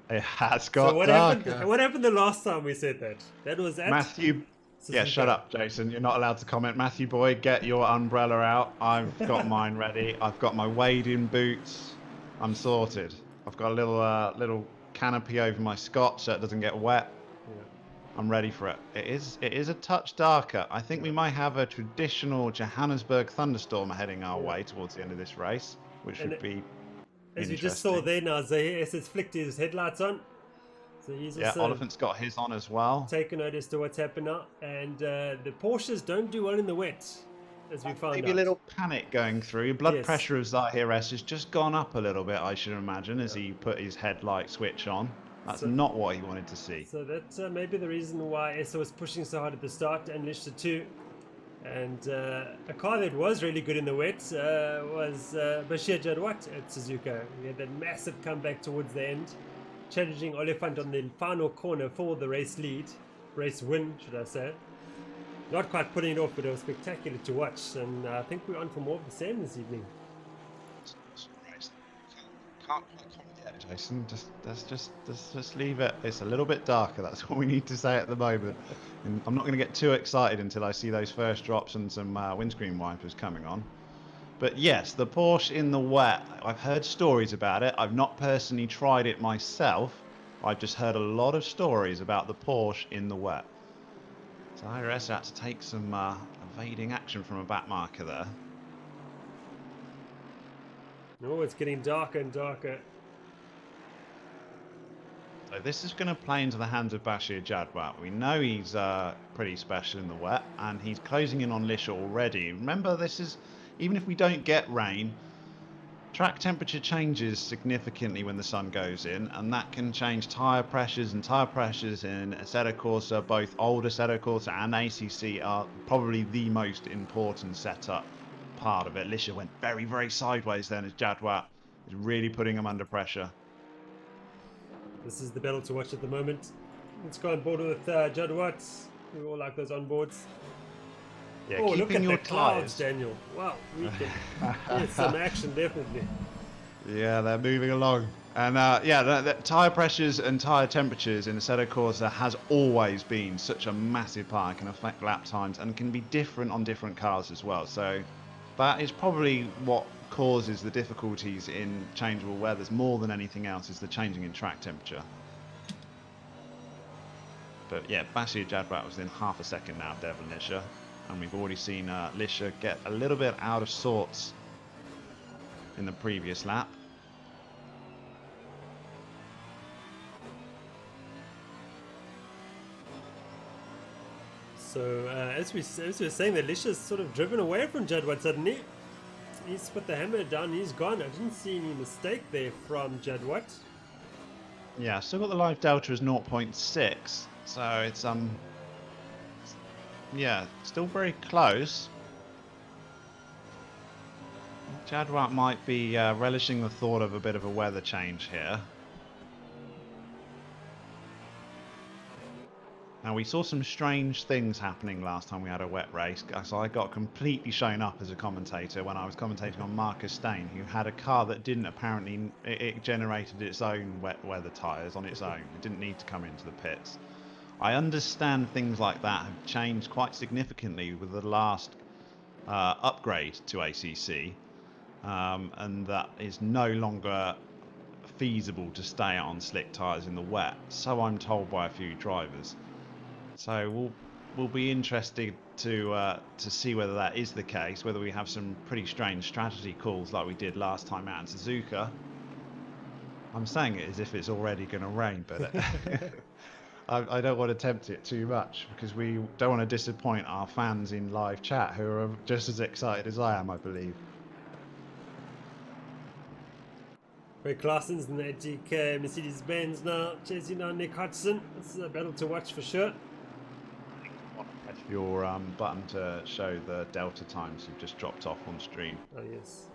It has got So what darker. happened? What happened the last time we said that? That was at Matthew. Suzuka. Yeah, shut up, Jason. You're not allowed to comment. Matthew boy, get your umbrella out. I've got mine ready. I've got my wading boots. I'm sorted. I've got a little canopy over my scotch so it doesn't get wet. Yeah. I'm ready for it. It is a touch darker. I think we might have a traditional Johannesburg thunderstorm heading our way towards the end of this race, which would be as you interesting. just saw there now, Zahir has flicked his headlights on. So he's also Oliphant's got his on as well. Taken notice to what's happened now. And the Porsches don't do well in the wet, as we found Maybe out. a little panic going through. Blood pressure of Zahir S has just gone up a little bit, I should imagine, as he put his headlight switch on. That's not what he wanted to see. So that's maybe the reason why Essa was pushing so hard at the start and Lisha too. And a car that was really good in the wet was Bashir Jadwat at Suzuka. He had that massive comeback towards the end, challenging Oliphant on the final corner for the race win, should I say. Not quite putting it off, but it was spectacular to watch. And I think we're on for more of the same this evening. Can't comment yet, Jason. Just leave it. It's a little bit darker. That's all we need to say at the moment. And I'm not going to get too excited until I see those first drops and some windscreen wipers coming on. But yes, the Porsche in the wet. I've heard stories about it. I've not personally tried it myself. I've just heard a lot of stories about the Porsche in the wet. So IRS had to take some evading action from a back marker there. Oh, it's getting darker and darker. So this is going to play into the hands of Bashir Jadwat. We know he's pretty special in the wet, and he's closing in on Lisha already. Remember, this is, even if we don't get rain, track temperature changes significantly when the sun goes in, and that can change tyre pressures, and tyre pressures in Assetto Corsa, both old Assetto Corsa and ACC, are probably the most important setup part of it. Lisha went very, very sideways then as Jadwat is really putting him under pressure. This is the battle to watch at the moment. Let's go on board with Jadwat. We all like those onboards. Yeah, oh, look at your the clouds, Daniel. Wow, we can get some action, definitely. Yeah, they're moving along. And the tyre pressures and tyre temperatures in the Assetto Corsa has always been such a massive part. It can affect lap times and can be different on different cars as well. So that is probably what causes the difficulties in changeable weathers more than anything else, is the changing in track temperature. But yeah, Bashir Jadwat was in half a second now of Devon Lisha, and we've already seen Lisha get a little bit out of sorts in the previous lap. So as we were saying, that Lisha's sort of driven away from Jadwat suddenly. He's put the hammer down, he's gone. I didn't see any mistake there from Jadwat. Yeah, still got the live delta as 0.6, so it's yeah, still very close. Jadwat might be relishing the thought of a bit of a weather change here. Now, we saw some strange things happening last time we had a wet race. So I got completely shown up as a commentator when I was commentating on Marcus Stain, who had a car that didn't apparently, it generated its own wet weather tyres on its own. It didn't need to come into the pits. I understand things like that have changed quite significantly with the last upgrade to ACC, and that is no longer feasible to stay on slick tyres in the wet. So I'm told by a few drivers. So will be interested to see whether that is the case, whether we have some pretty strange strategy calls like we did last time out in Suzuka. I'm saying it as if it's already going to rain, but I don't want to tempt it too much because we don't want to disappoint our fans in live chat who are just as excited as I am, I believe. Ray Claasen's in the ATK Mercedes-Benz now, chasing down Nick Hudson. This is a battle to watch for sure. Press your button to show the delta times you've just dropped off on stream. Oh yes,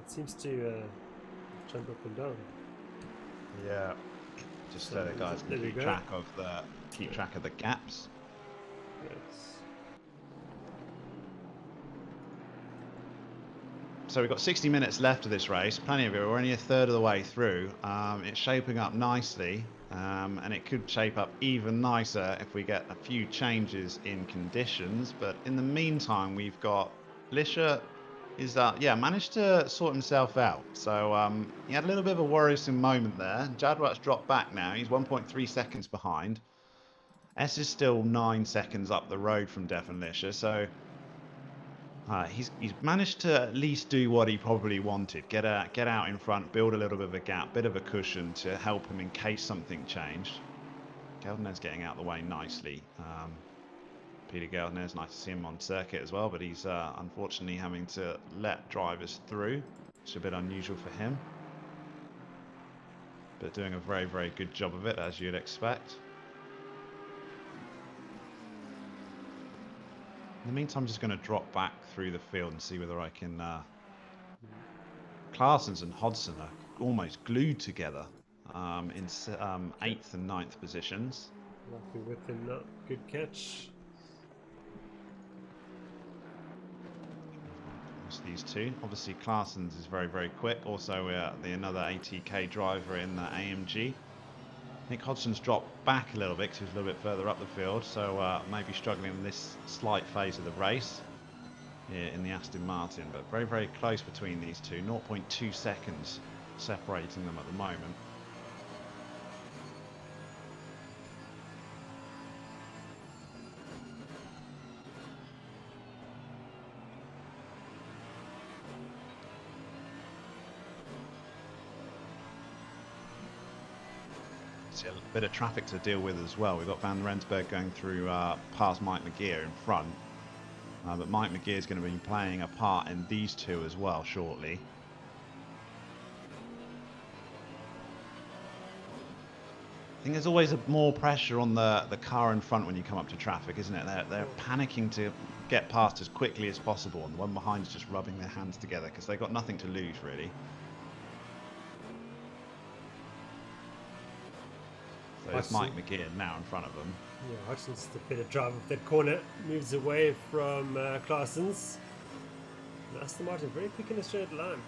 it seems to jump up and down. Yeah, just so the guys can keep track of the gaps. Yes. So we've got 60 minutes left of this race, plenty of it. We're only a third of the way through. It's shaping up nicely, and it could shape up even nicer if we get a few changes in conditions. But in the meantime, we've got Lisha is managed to sort himself out. So he had a little bit of a worrisome moment there. Jadwat's dropped back now. He's 1.3 seconds behind. S is still 9 seconds up the road from Devon Lisha, so he's managed to at least do what he probably wanted. Get out in front, build a little bit of a gap, bit of a cushion to help him in case something changed. Geldner's getting out of the way nicely. Peter Geldner's nice to see him on circuit as well, but he's unfortunately having to let drivers through. It's a bit unusual for him, but doing a very, very good job of it, as you'd expect. In the meantime, I'm just going to drop back through the field and see whether I can... Claasen's and Hodson are almost glued together in 8th and 9th positions. Lucky with him now. Good catch. There's these two. Obviously, Claasen's is very, very quick. Also, another ATK driver in the AMG. Nick Hodson's dropped back a little bit because he was a little bit further up the field, so maybe struggling in this slight phase of the race here in the Aston Martin, but very, very close between these two. 0.2 seconds separating them at the moment. A bit of traffic to deal with as well. We've got Van Rensburg going through past Mike McGear in front, but Mike McGear is going to be playing a part in these two as well shortly. I think there's always more pressure on the car in front when you come up to traffic, isn't it? They're panicking to get past as quickly as possible, and the one behind is just rubbing their hands together because they've got nothing to lose really. So there's Mike McGear now in front of them. Yeah, Hudson's the better driver of that corner. Moves away from Claasen's. Aston Martin very quick in a straight line.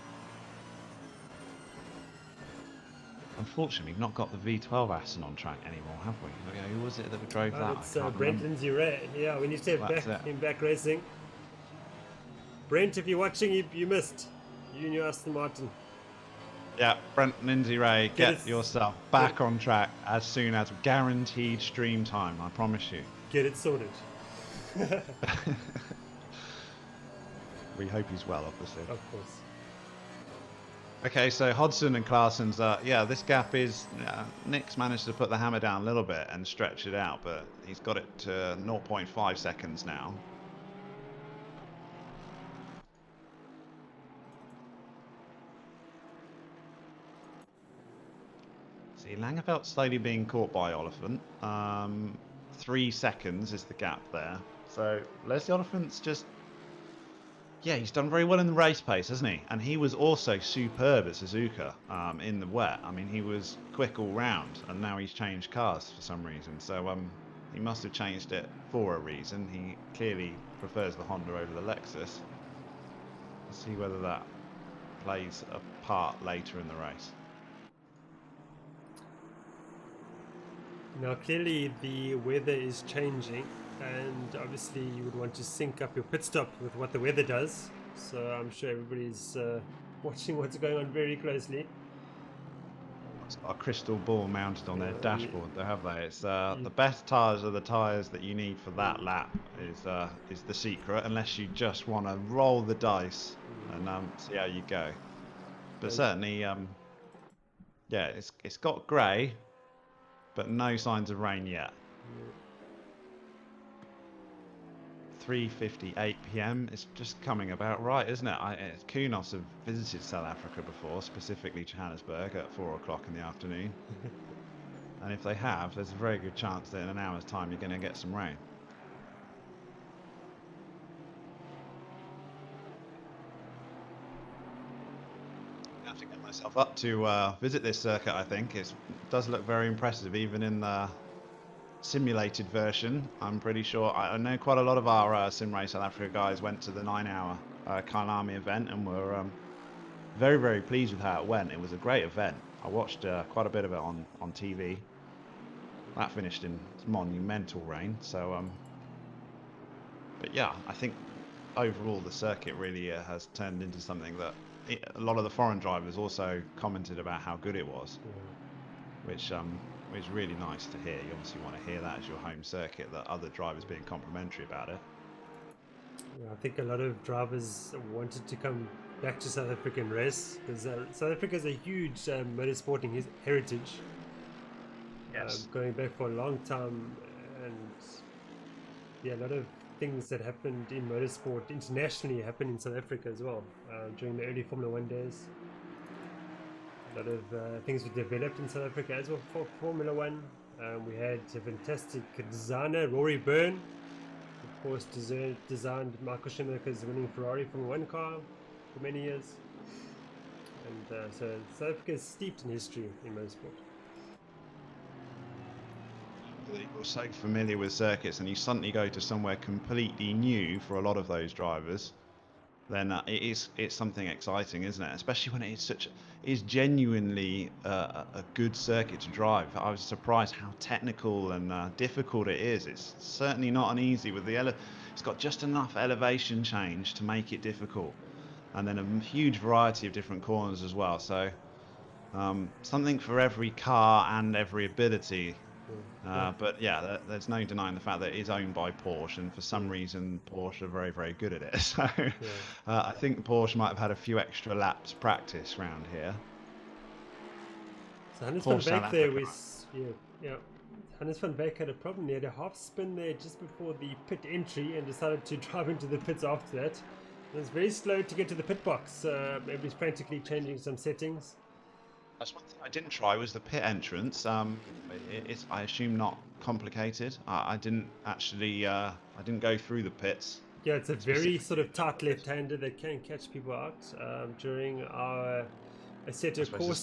Unfortunately, we've not got the V12 Aston on track anymore, have we? Who was it that drove that? It's Brent Lindsay-Ray. Yeah, we need to have him back racing. Brent, if you're watching, you missed. You and your Aston Martin. Yeah, Brent Lindsay-Ray, get yourself back on track as soon as guaranteed stream time, I promise you. Get it sorted. We hope he's well, obviously. Of course. Okay, so Hodson and Claasen's, this gap is... Nick's managed to put the hammer down a little bit and stretch it out, but he's got it to 0.5 seconds now. See, Langeveld slowly being caught by Oliphant. 3 seconds is the gap there. So Leslie Oliphant's just... Yeah, he's done very well in the race pace, hasn't he? And he was also superb at Suzuka in the wet. I mean, he was quick all round, and now he's changed cars for some reason. So he must have changed it for a reason. He clearly prefers the Honda over the Lexus. Let's see whether that plays a part later in the race. Now, clearly the weather is changing, and obviously you would want to sync up your pit stop with what the weather does. So I'm sure everybody's watching what's going on very closely. It's got a crystal ball mounted on their Yeah, dashboard, though, have they? It's the best tyres are the tyres that you need for that lap is the secret, unless you just want to roll the dice and see how you go. But certainly, yeah, it's got grey, but no signs of rain yet. 3:58 p.m. It's just coming about right, isn't it? Kunos have visited South Africa before, specifically Johannesburg, at 4 o'clock in the afternoon. And if they have, there's a very good chance that in an hour's time you're going to get some rain. I have to get myself up to visit this circuit, I think. It does look very impressive, even in the simulated version. I'm pretty sure I know quite a lot of our Sim Race South Africa guys went to the 9-hour Kyalami event and were very, very pleased with how it went. It was a great event. I watched quite a bit of it on TV. That finished in monumental rain. So but yeah, I think overall the circuit really has turned into something that a lot of the foreign drivers also commented about how good it was, which is really nice to hear. You obviously want to hear that as your home circuit, that other drivers being complimentary about it. Yeah, I think a lot of drivers wanted to come back to South Africa and race because South Africa is a huge motorsporting heritage. Yes. Going back for a long time, and yeah, a lot of things that happened in motorsport internationally happened in South Africa as well during the early Formula One days. A lot of things were developed in South Africa as well for Formula One. We had a fantastic designer, Rory Byrne, of course, designed Michael Schumacher's winning Ferrari Formula One car for many years. And so South Africa is steeped in history in motorsport. You're so familiar with circuits and you suddenly go to somewhere completely new for a lot of those drivers, then it's something exciting, isn't it? Especially when it is genuinely a good circuit to drive. I was surprised how technical and difficult it is. It's certainly not an easy with it's got just enough elevation change to make it difficult, and then a huge variety of different corners as well. So something for every car and every ability. But yeah, there's no denying the fact that it is owned by Porsche, and for some reason Porsche are very, very good at it. So I think Porsche might have had a few extra laps practice round here. So Hannes van Beek there was, Hannes van Beek had a problem. He had a half spin there just before the pit entry and decided to drive into the pits after that. It was very slow to get to the pit box. Maybe he's frantically changing some settings. That's one thing I didn't try was the pit entrance. It's I assume not complicated. I didn't actually I didn't go through the pits. Yeah, it's a very sort of tight left-hander that can catch people out. During our Assetto course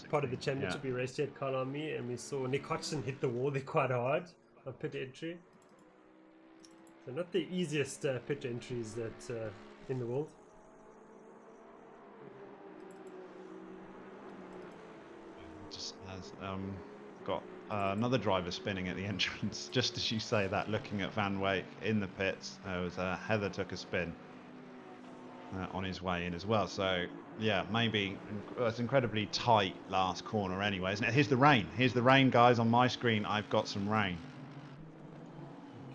part of the championship, we raced here at Kyalami and we saw Nick Hodgson hit the wall there quite hard on pit entry. So not the easiest pit entries that in the world. Just has got another driver spinning at the entrance, just as you say that, looking at Van Wijk in the pits. Heather took a spin on his way in as well. So yeah, maybe it's incredibly tight last corner anyway, isn't it? Here's the rain, guys. On my screen I've got some rain.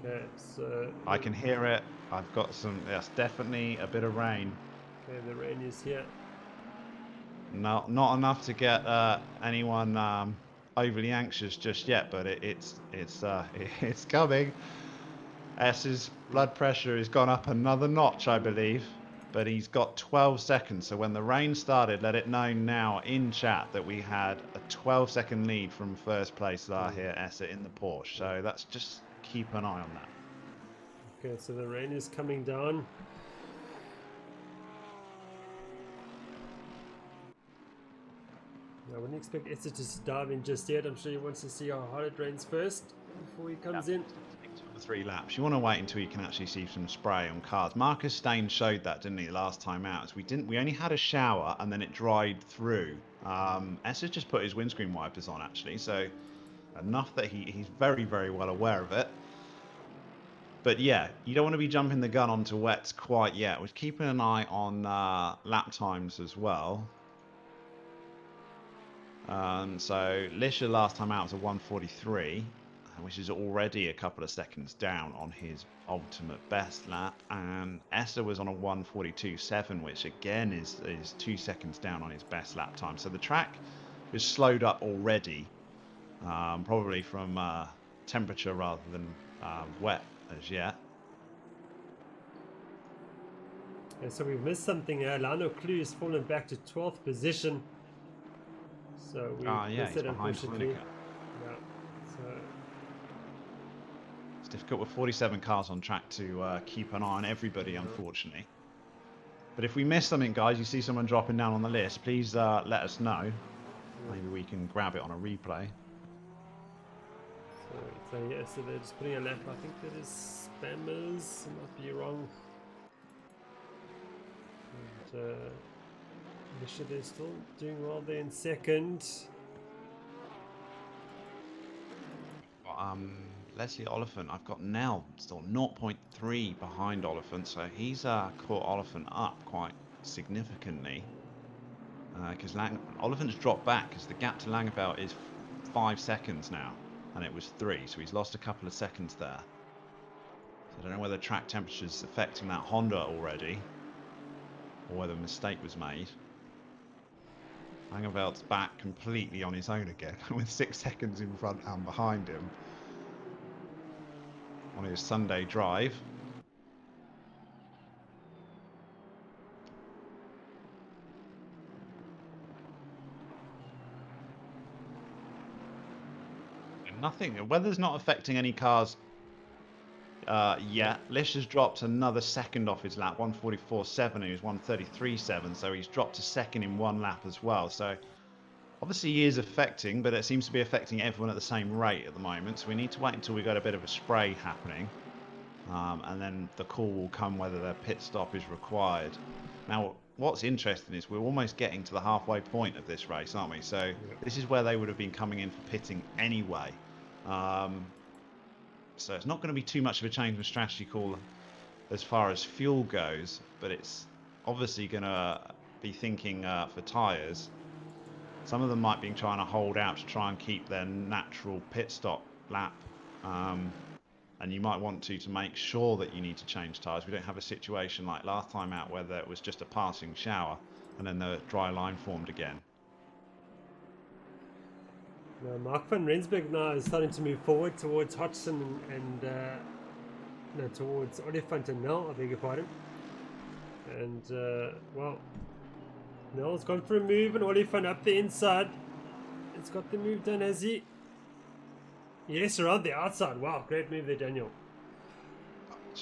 Okay, so I can hear it. I've got some, yes, definitely a bit of rain. Okay, the rain is here. Not enough to get anyone overly anxious just yet, but it's coming. S's blood pressure has gone up another notch, I believe, but he's got 12 seconds. So when the rain started, let it know now in chat that we had a 12-second lead from first place here, Essa, in the Porsche. So that's just keep an eye on that. Okay, so the rain is coming down. I wouldn't expect Essa to dive in just yet. I'm sure he wants to see how hard it rains first before he comes in. 3 laps. You want to wait until you can actually see some spray on cars. Marcus Stain showed that, didn't he, last time out? We only had a shower and then it dried through. Essa just put his windscreen wipers on actually, so enough that he's very, very well aware of it. But yeah, you don't want to be jumping the gun onto wets quite yet. We're keeping an eye on lap times as well. So Lisha last time out was a 1:43, which is already a couple of seconds down on his ultimate best lap, and Essa was on a 1:42.7, which again is 2 seconds down on his best lap time. So the track is slowed up already, probably from temperature rather than wet as yet. And so we've missed something here. Lano Clue has fallen back to 12th position. So we missed it, unfortunately. Yeah. So it's difficult with 47 cars on track to keep an eye on everybody, unfortunately. But if we miss something, guys, you see someone dropping down on the list, please let us know. Maybe we can grab it on a replay. So yeah, so they're just putting a lap. I think that is spammers. I might be wrong. And Lisha, they're still doing well there in second. Leslie Oliphant, I've got Nell still 0.3 behind Oliphant, so he's caught Oliphant up quite significantly. Because Oliphant's dropped back because the gap to Langebelt is 5 seconds now, and it was 3, so he's lost a couple of seconds there. So I don't know whether track temperature's affecting that Honda already, or whether a mistake was made. Langebelt's back completely on his own again, with 6 seconds in front and behind him on his Sunday drive. Nothing. Weather's not affecting any cars yet. Lish has dropped another second off his lap, 1:44.7. He was 1:33.7, so he's dropped a second in one lap as well. So obviously he is affecting, but it seems to be affecting everyone at the same rate at the moment. So we need to wait until we got a bit of a spray happening, and then the call will come whether their pit stop is required. Now, what's interesting is we're almost getting to the halfway point of this race, aren't we? So this is where they would have been coming in for pitting anyway. So it's not going to be too much of a change in strategy call as far as fuel goes, but it's obviously going to be thinking for tyres. Some of them might be trying to hold out to try and keep their natural pit stop lap, and you might want to make sure that you need to change tyres. We don't have a situation like last time out where it was just a passing shower and then the dry line formed again. Mark van Rensburg now is starting to move forward towards Hodgson and no, towards Oliphant and Nell, I beg your pardon. And well, Nell's gone for a move and Oliphant up the inside. It's got the move done, has he? Yes, around the outside. Wow, great move there, Daniel.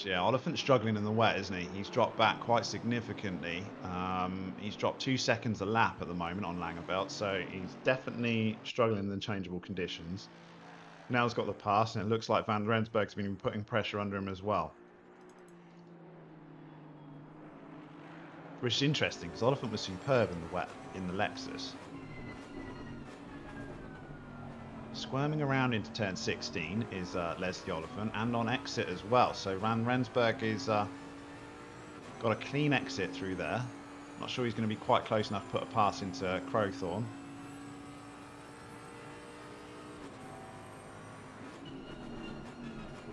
Yeah, Oliphant's struggling in the wet, isn't he? He's dropped back quite significantly. He's dropped 2 seconds a lap at the moment on Langebelt, so he's definitely struggling in the changeable conditions. Now he's got the pass, and it looks like Van Rensburg's been putting pressure under him as well. Which is interesting, because Oliphant was superb in the wet in the Lexus. Squirming around into turn 16 is Leslie Oliphant, and on exit as well. So Van Rensburg is got a clean exit through there. Not sure he's going to be quite close enough to put a pass into Crowthorne.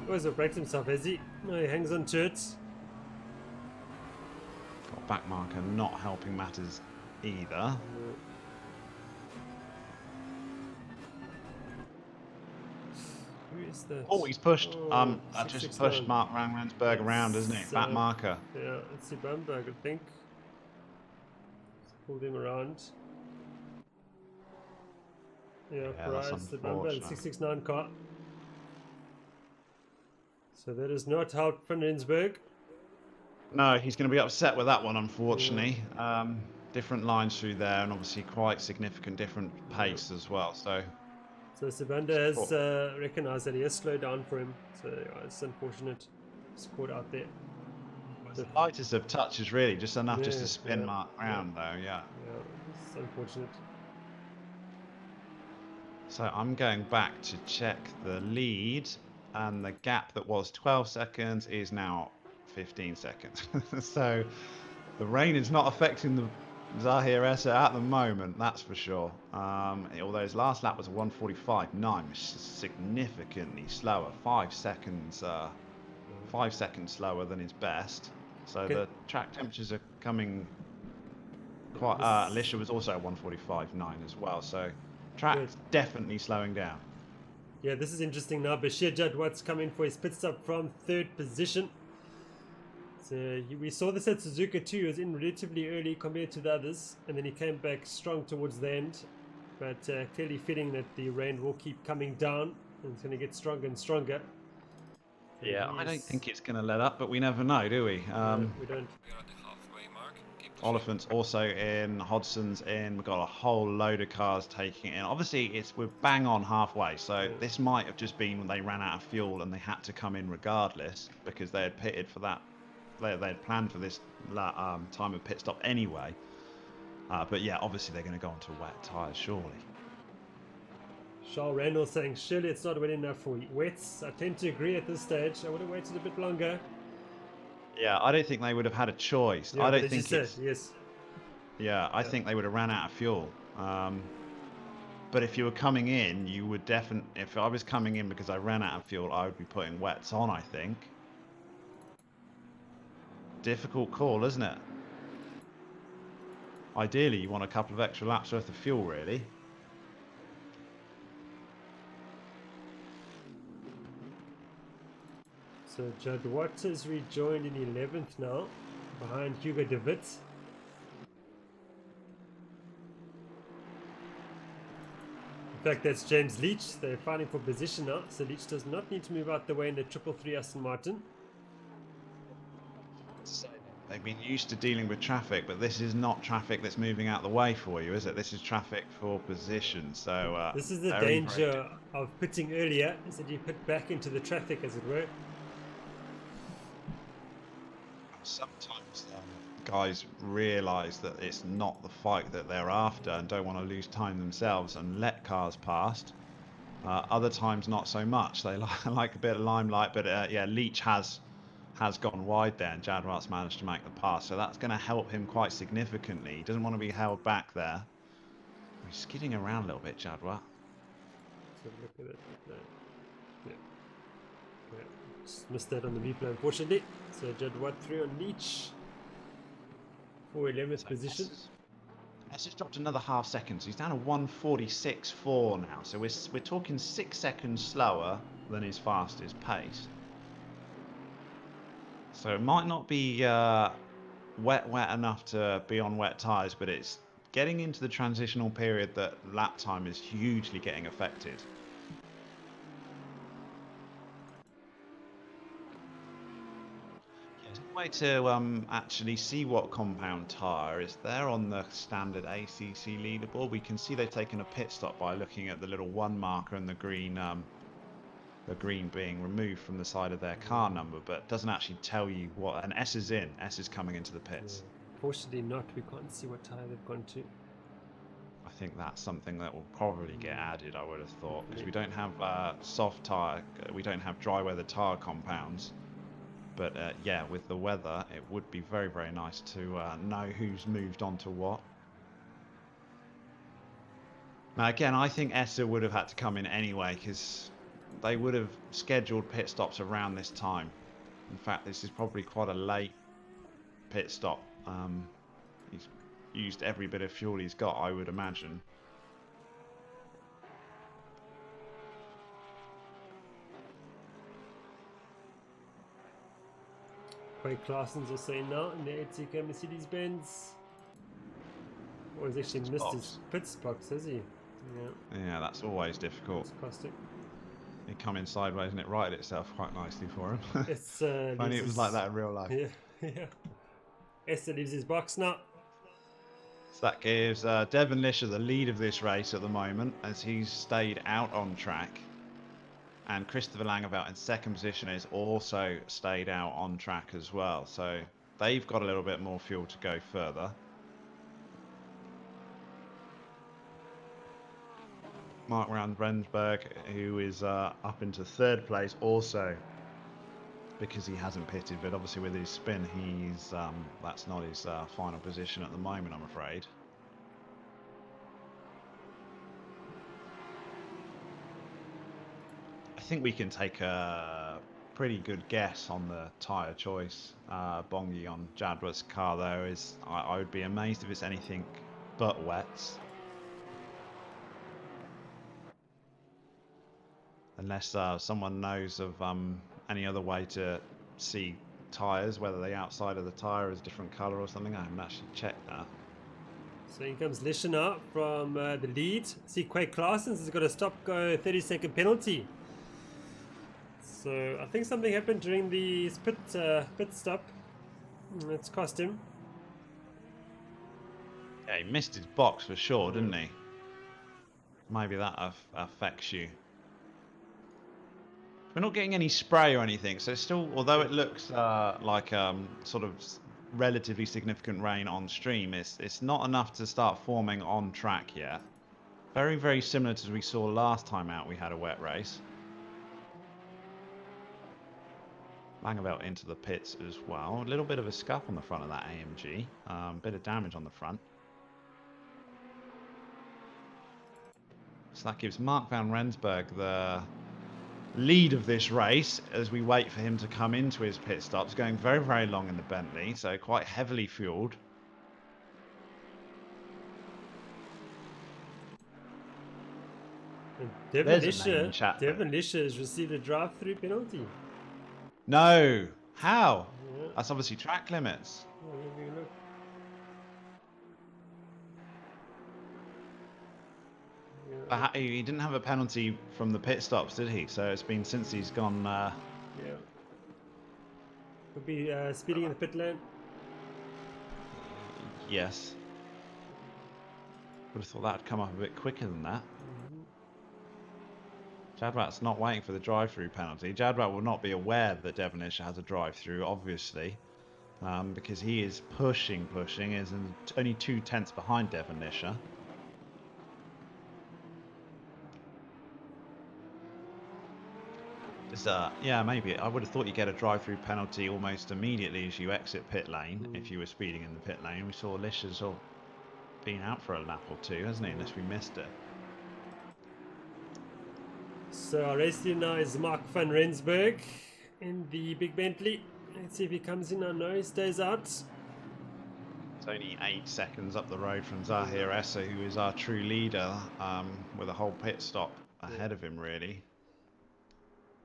Always breaks himself, has he? No, he hangs on to it. Got back marker not helping matters either. Oh, he's pushed. That just pushed Mark Van Rensburg around, isn't it? Back marker. Yeah, it's the Bamberg, I think. Let's pull him around. Yeah, Price, the Bamberg, the 669 car. So that is not helped Van Rensburg. No, he's going to be upset with that one, unfortunately. Yeah. Different lines through there, and obviously quite significant different pace as well. So Sibanda has recognised that he has slowed down for him. So yeah, it's unfortunate. He's caught out there. It's the lightest of touches, really, just enough just to spin Mark round, though. Yeah. Yeah, it's unfortunate. So I'm going back to check the lead, and the gap that was 12 seconds is now 15 seconds. So the rain is not affecting Zahir Essa at the moment, that's for sure. Although his last lap was a 1:45.9, which is significantly slower, 5 seconds, 5 seconds slower than his best. So Okay. the track temperatures are coming quite. Alicia was also at 1:45.9 as well. So track's definitely slowing down. Yeah, this is interesting now. Bashir Jadwat's coming for his pit stop from third position. So we saw this at Suzuka too. He was in relatively early compared to the others, and then he came back strong towards the end. But clearly fitting that the rain will keep coming down, and it's going to get stronger and stronger. So Yeah, I don't think it's going to let up, but we never know, do we? No, we don't. Oliphant's also in, Hodgson's in. We've got a whole load of cars taking it in. Obviously, we're bang on halfway, so this might have just been when they ran out of fuel and they had to come in regardless because they had pitted for that. They had planned for this time of pit stop anyway. But yeah, obviously they're going to go onto wet tyres, surely. Charles Randall saying, surely it's not wet enough for wets. I tend to agree at this stage. I would have waited a bit longer. Yeah, I don't think they would have had a choice. Yeah, I don't as think you it's. said, yes. Yeah, I think they would have ran out of fuel. But if you were coming in, you would definitely. If I was coming in because I ran out of fuel, I would be putting wets on, I think. Difficult call, isn't it? Ideally, you want a couple of extra laps worth of fuel, really. So Judd Watt has rejoined in 11th now, behind Hugo de Wit. In fact, that's James Leach. They're fighting for position now, so Leach does not need to move out the way in the 333 Aston Martin. They've been used to dealing with traffic, but this is not traffic that's moving out the way for you, is it? This is traffic for position. So this is the danger of pitting earlier, is that you put back into the traffic, as it were. Sometimes guys realise that it's not the fight that they're after and don't want to lose time themselves and let cars past. Other times, not so much. They like a bit of limelight, but yeah, Leach has gone wide there, and Jadwat's managed to make the pass, so that's going to help him quite significantly. He doesn't want to be held back there. He's skidding around a little bit, Jadwat. So look at it. Yeah. Just missed that on the replay, unfortunately. So Jadwat through on Leach for 11th position. It's just dropped another half second, so he's down to 1:46.4 now. So we're talking 6 seconds slower than his fastest pace. So it might not be wet enough to be on wet tyres, but it's getting into the transitional period that lap time is hugely getting affected. There's a way to actually see what compound tyre is there on the standard ACC leaderboard. We can see they've taken a pit stop by looking at the little 1 marker and the green being removed from the side of their car number, but it doesn't actually tell you what. And S is in. S is coming into the pits. Yeah. Fortunately not. We can't see what tyre they've gone to. I think that's something that will probably get added, I would have thought, because we don't have soft tyre, we don't have dry weather tyre compounds. But yeah, with the weather, it would be very, very nice to know who's moved on to what. Now, again, I think Essa would have had to come in anyway, because they would have scheduled pit stops around this time. In fact, this is probably quite a late pit stop. He's used every bit of fuel he's got, I would imagine. Craig Claassens also in now in the 80k Mercedes-Benz. Or he's actually missed his pits box, has he? Yeah, that's always difficult. It's costing. He come in sideways and it righted itself quite nicely for him. It's if only it was like that in real life. Yeah. Esther leaves his box now. So that gives Devon Lisher the lead of this race at the moment, as he's stayed out on track. And Christopher Langeveld in second position has also stayed out on track as well. So they've got a little bit more fuel to go further. Mark Rensberg, who is up into third place, also because he hasn't pitted, but obviously with his spin, he's that's not his final position at the moment, I'm afraid. I think we can take a pretty good guess on the tyre choice. Bongi on Jadwat's car, though, is I would be amazed if it's anything but wets. Unless someone knows of any other way to see tyres, whether they outside of the tyre is a different colour or something. I haven't actually checked that. So here comes Lishana from the lead. See, Quake Claessens has got a stop-go 30-second penalty. So I think something happened during the pit stop. It's cost him. Yeah, he missed his box for sure, didn't he? Maybe that affects you. We're not getting any spray or anything, so it's still, although it looks like sort of relatively significant rain on stream, it's not enough to start forming on track yet. Very, very similar to as we saw last time out we had a wet race. Langeveld into the pits as well. A little bit of a scuff on the front of that AMG. Bit of damage on the front. So that gives Mark van Rensburg the lead of this race as we wait for him to come into his pit stops. Going very, very long in the Bentley, so quite heavily fueled. Devon Lisher has received a drive-through penalty. No! How? Yeah. That's obviously track limits. Look. Yeah. He didn't have a penalty from the pit stops, did he? So it's been since he's gone... Yeah. Could be speeding in the pit lane. Yes. Would have thought that'd come up a bit quicker than that. Jadwat's not waiting for the drive-through penalty. Jadwat will not be aware that Devon Lisher has a drive-through, obviously, because he is pushing, is only 2 tenths behind Devon Lisher. Yeah, maybe. I would have thought you get a drive-through penalty almost immediately as you exit pit lane if you were speeding in the pit lane. We saw Lisher's been out for a lap or two, hasn't he? Unless we missed it. So our race leader now is Mark van Rensburg in the big Bentley. Let's see if he comes in. I know he stays out. It's only 8 seconds up the road from Zahir Essa, who is our true leader, with a whole pit stop ahead of him, really.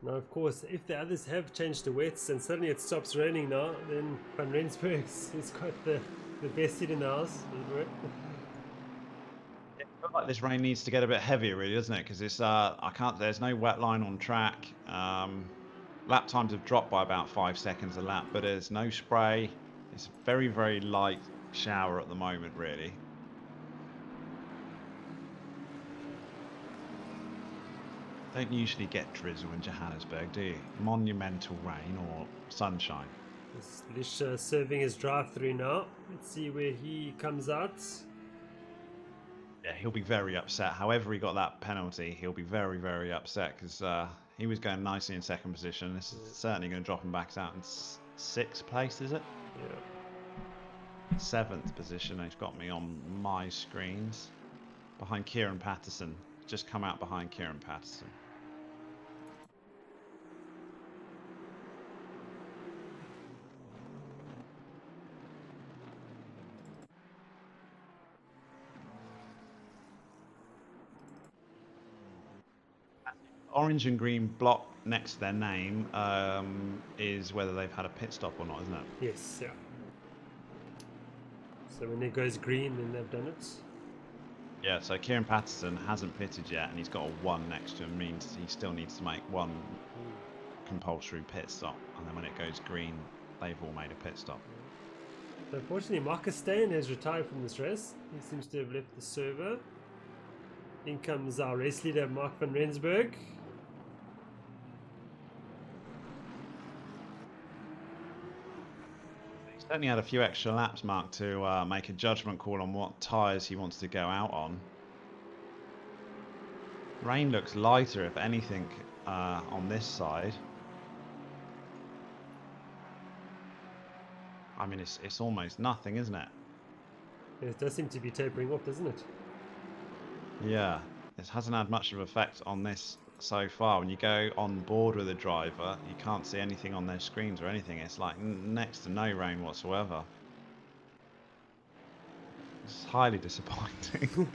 Now, of course, if the others have changed to wets and suddenly it stops raining now, then Van Rensburg's has got the best seat in the house. I feel like this rain needs to get a bit heavier, really, doesn't it? Because it's there's no wet line on track. Lap times have dropped by about 5 seconds a lap, but there's no spray. It's a very, very light shower at the moment, really. Don't usually get drizzle in Johannesburg, do you? Monumental rain or sunshine. Lisher serving his drive-through now. Let's see where he comes out. Yeah, he'll be very upset. However he got that penalty, he'll be very, very upset because he was going nicely in second position. This is certainly going to drop him back out in 6th place, is it? Yeah. 7th position. He's got me on my screens. Behind Kieran Patterson. Just come out behind Kieran Patterson. Orange and green block next to their name is whether they've had a pit stop or not, isn't it? Yes, yeah. So when it goes green, then they've done it. Yeah, so Kieran Patterson hasn't pitted yet, and he's got a 1 next to him, means he still needs to make 1 compulsory pit stop. And then when it goes green, they've all made a pit stop. So unfortunately, Marcus Steyn has retired from this race. He seems to have left the server. In comes our race leader, Mark van Rensburg. He's only had a few extra laps, Mark, to make a judgment call on what tyres he wants to go out on. Rain looks lighter, if anything, on this side. I mean, it's almost nothing, isn't it? It does seem to be tapering off, doesn't it? Yeah, it hasn't had much of an effect on this so far. When you go on board with a driver, you can't see anything on their screens or anything. It's like next to no rain whatsoever. It's highly disappointing.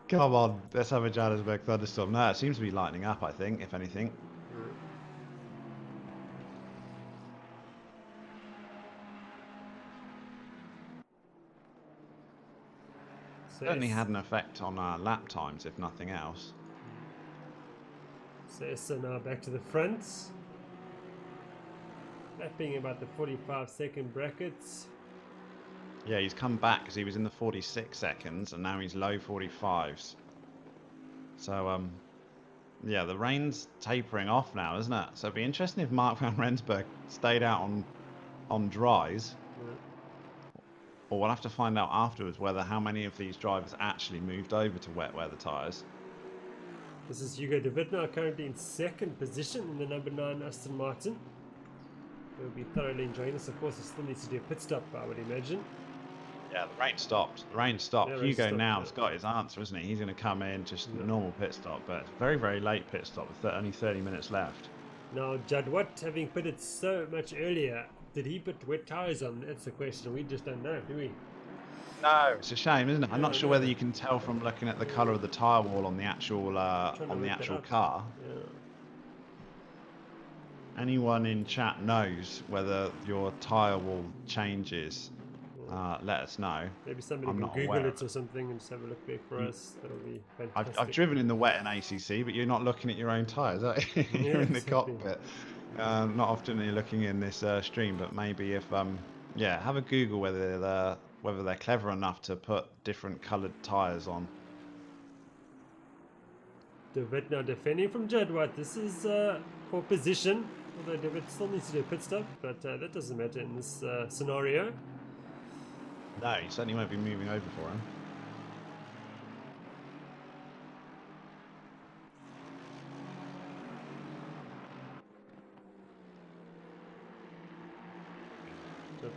Come on, let's have a Johannesburg thunderstorm. No, it seems to be lightening up, I think, if anything. Certainly had an effect on our lap times, if nothing else. So now back to the front. That being about the 45-second brackets. Yeah, he's come back because he was in the 46 seconds and now he's low 45s. So, yeah, the rain's tapering off now, isn't it? So it'd be interesting if Mark van Rensburg stayed out on dries. Or we'll have to find out afterwards whether how many of these drivers actually moved over to wet weather tyres. This is Hugo de Wit now currently in second position in the number 9 Aston Martin. He'll be thoroughly enjoying this. Of course, he still needs to do a pit stop, I would imagine. Yeah, the rain stopped. The rain stopped. Yeah, Hugo now's got his answer, isn't he? He's going to come in, just a normal pit stop, but it's a very, very late pit stop with only 30 minutes left. Now, Judd Watt, having pitted so much earlier, did he put wet tyres on? That's the question. We just don't know, do we? No, it's a shame, isn't it? I'm not sure whether you can tell from looking at the colour of the tyre wall on the actual car. Yeah. Anyone in chat knows whether your tyre wall changes. Let us know. Maybe somebody can Google it or something and just have a look there for us. That'll be fantastic. I've driven in the wet in ACC, but you're not looking at your own tyres, are you? You're in the cockpit. Not often you're looking in this stream, but maybe if yeah, have a Google whether they're clever enough to put different coloured tyres on. De Wit now defending from Judd Watt. This is for position, although De Wit still needs to do a pit stop, but that doesn't matter in this scenario. No, he certainly won't be moving over for him.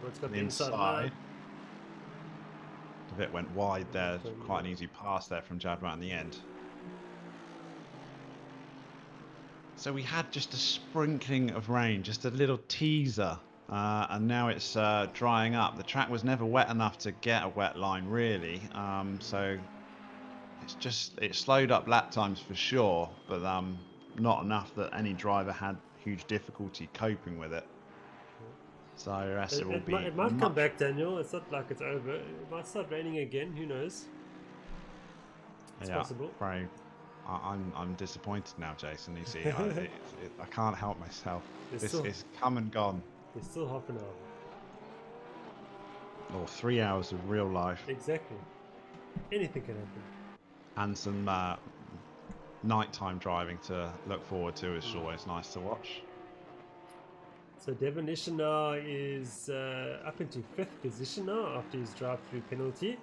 What's got the inside? A bit went wide there. Quite an easy pass there from Jadwat in the end. So we had just a sprinkling of rain, just a little teaser. And now it's drying up. The track was never wet enough to get a wet line, really. So it slowed up lap times for sure, but not enough that any driver had huge difficulty coping with it. So the rest it will be. It might come back, Daniel. It's not like it's over. It might start raining again. Who knows? It's possible. Very. I'm disappointed now, Jason. You see, I can't help myself. It's come and gone. There's still half an hour. Or 3 hours of real life. Exactly. Anything can happen. And some nighttime driving to look forward to is always nice to watch. So Devon Lisher now is up into 5th position now after his drive-through penalty.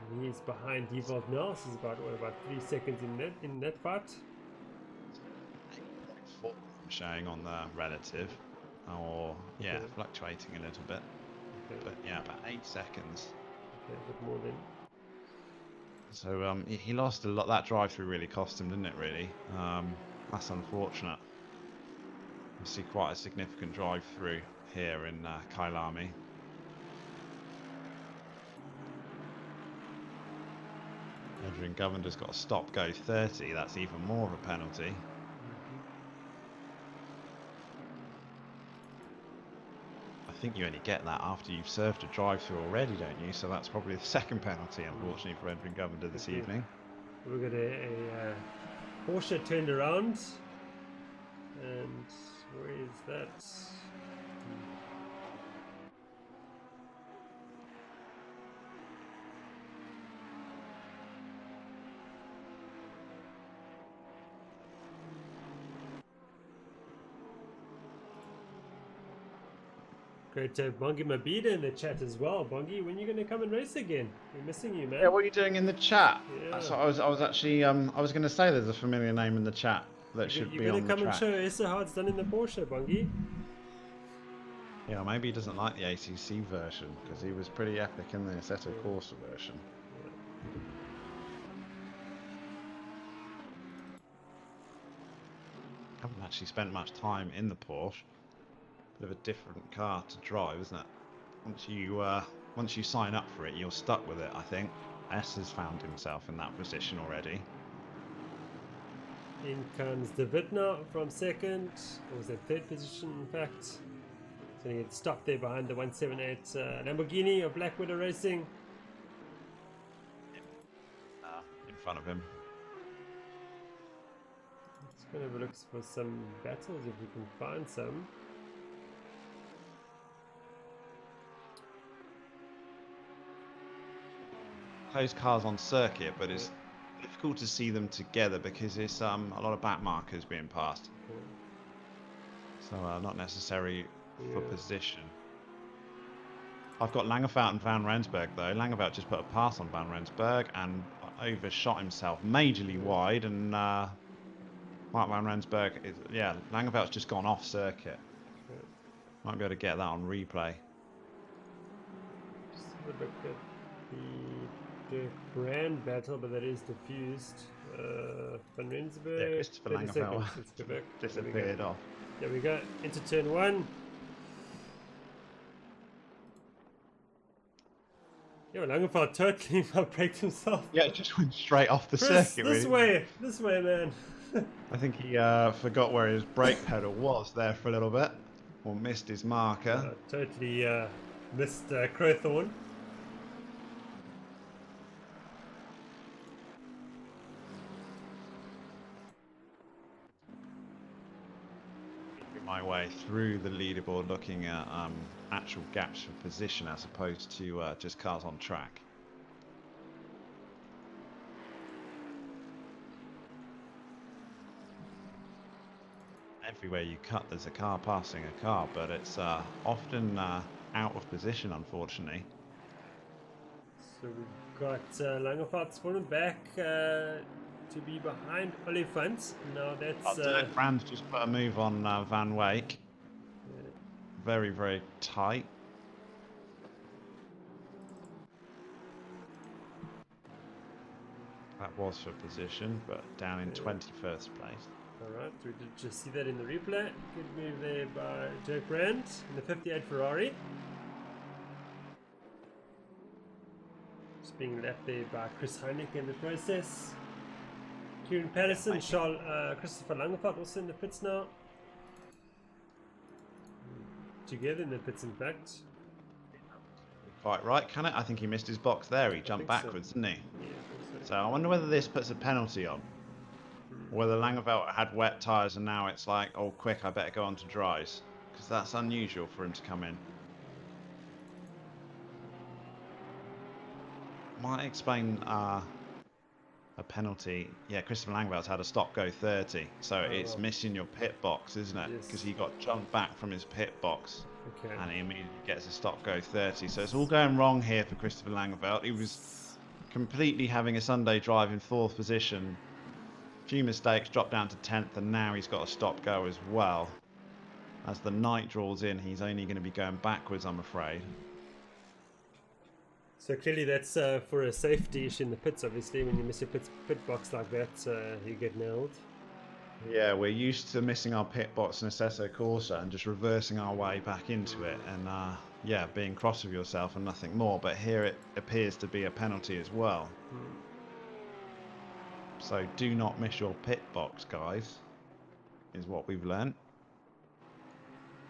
And he's behind Devold now. So he's about 3 seconds in that fight. Showing on the relative. Or fluctuating a little bit, but yeah, about 8 seconds. Okay, a bit more then. So he lost a lot. That drive-through really cost him, didn't it? Really, that's unfortunate. You see quite a significant drive-through here in Kyalami. Adrian Govender's got a stop-go 30. That's even more of a penalty. I think you only get that after you've served a drive-through already, don't you? So that's probably the second penalty, unfortunately, for Edwin Govender this evening. We've got a Porsche turned around, and where is that? Great to have Bongi Mabida in the chat as well. Bongi, when are you going to come and race again? We're missing you, man. Yeah, what are you doing in the chat? Yeah. So I was actually I was going to say there's a familiar name in the chat that should be on the track. You're going to come and show Essa how it's done in the Porsche, Bongi? Yeah, maybe he doesn't like the ACC version because he was pretty epic in the Assetto Corsa version. Haven't actually spent much time in the Porsche. Bit of a different car to drive, isn't it? Once you sign up for it, you're stuck with it. I think S has found himself in that position already. In comes David now from second, or was that third position in fact. So he gets stopped there behind the 178 Lamborghini of Black Widow Racing. In front of him. Let's go and have a look for some battles if we can find some. Close cars on circuit, but it's difficult to see them together because it's a lot of back markers being passed. So not necessary for position. I've got Langevout and Van Rensburg though. Langevout just put a pass on Van Rensburg and overshot himself majorly wide, and Mark Van Rensburg is, yeah, Langevout's just gone off circuit. Might be able to get that on replay. Just have a look at the Brand battle, but that is diffused. Van Rensburg, Yeah, Christopher 30 Langevout seconds. Let's go back. disappeared off. There we go. Into turn one. Yeah, Langevout totally outbraked himself. Yeah, it just went straight off the Chris, circuit. this really. way, man. I think he forgot where his brake pedal was there for a little bit, or missed his marker. Totally missed Crowthorne. My way through the leaderboard, looking at actual gaps for position as opposed to just cars on track. Everywhere you cut, there's a car passing a car, but it's often out of position, unfortunately. So we've got Langevout spawning back to be behind Oliphant. Now that's Brand just put a move on Van Weyck. Very, very tight. That was for position, but down in 21st place. Alright, we did just see that in the replay. Good move there by Jake Brand in the 58 Ferrari. Just being left there by Chris Heineck in the process. Kieran Patterson, Christopher Langevout also in the pits now. Together in the pits, in fact. Quite right, can it? I think he missed his box there. He jumped backwards, didn't he? Yeah, I think So I wonder whether this puts a penalty on. Or whether Langevout had wet tyres and now it's like, oh, quick, I better go on to dries. Because that's unusual for him to come in. Might explain a penalty. Yeah, Christopher Langevout's had a stop go 30. So it's missing your pit box, isn't it? Because he got jumped back from his pit box. Okay. And he immediately gets a stop go 30. So it's all going wrong here for Christopher Langevout. He was completely having a Sunday drive in 4th position. Few mistakes, dropped down to 10th, and now he's got a stop go as well. As the night draws in, he's only going to be going backwards, I'm afraid. So clearly that's for a safety issue in the pits. Obviously, when you miss your pit box like that, you get nailed. Yeah, we're used to missing our pit box in Assetto Corsa and just reversing our way back into it, and yeah, being cross with yourself and nothing more. But here it appears to be a penalty as well. So do not miss your pit box, guys, is what we've learnt.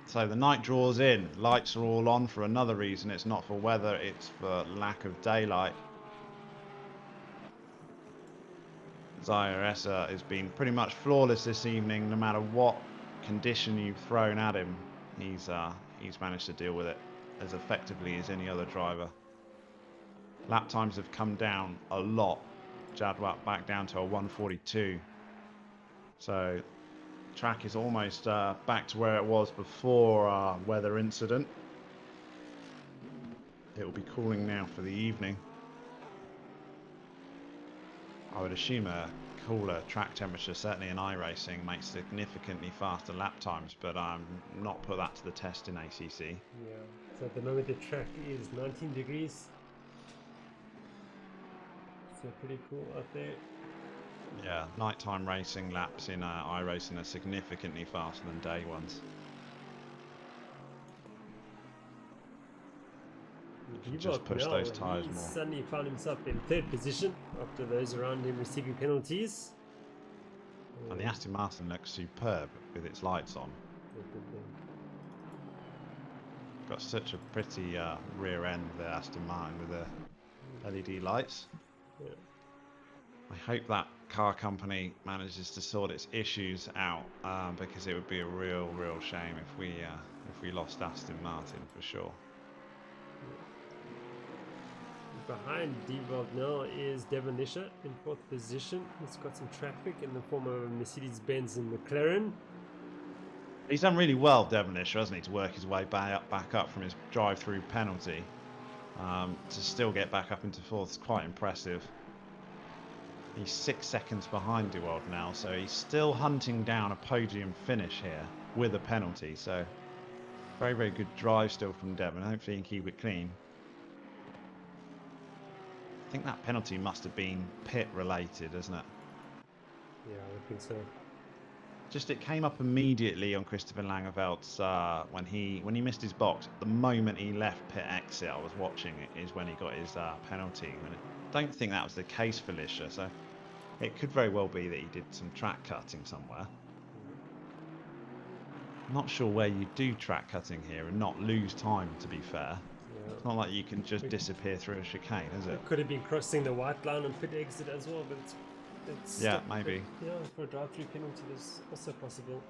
So the night draws in. Lights are all on for another reason. It's not for weather, it's for lack of daylight. Zaire Essa has been pretty much flawless this evening, no matter what condition you've thrown at him. He's managed to deal with it as effectively as any other driver. Lap times have come down a lot. Jadwat back down to a 142. So track is almost back to where it was before our weather incident. It will be cooling now for the evening. I would assume a cooler track temperature, certainly in iRacing, makes significantly faster lap times, but I'm not put that to the test in ACC. Yeah, so at the moment the track is 19 degrees. So pretty cool out there. Yeah, nighttime racing laps in iRacing are significantly faster than day ones. Just push those tyres more. Suddenly found himself in third position after those around him receiving penalties. And the Aston Martin looks superb with its lights on. Got such a pretty rear end there, Aston Martin, with the LED lights. Yeah. I hope that car company manages to sort its issues out, because it would be a real shame if we lost Aston Martin for sure. Behind Develd now is Devon Lisher in fourth position. He's got some traffic in the form of a Mercedes-Benz and McLaren. He's done really well, Devon Lisher, hasn't he, to work his way back up from his drive-through penalty. To still get back up into fourth is quite impressive. He's 6 seconds behind Develd now, so he's still hunting down a podium finish here with a penalty. So very good drive still from Devon. Hopefully he can keep it clean. I think that penalty must have been pit related, isn't it? Yeah, I think so. Just it came up immediately on Christopher Langeveldt's when he missed his box. The moment he left pit exit, I was watching it, is when he got his penalty. And I don't think that was the case for Lisher, so it could very well be that he did some track cutting somewhere. I'm not sure where you do track cutting here and not lose time, to be fair. Yeah. It's not like you can just disappear through a chicane, is it? It could have been crossing the white line on pit exit as well, but it's yeah, maybe. Yeah, for a drive-through penalty, that's also possible.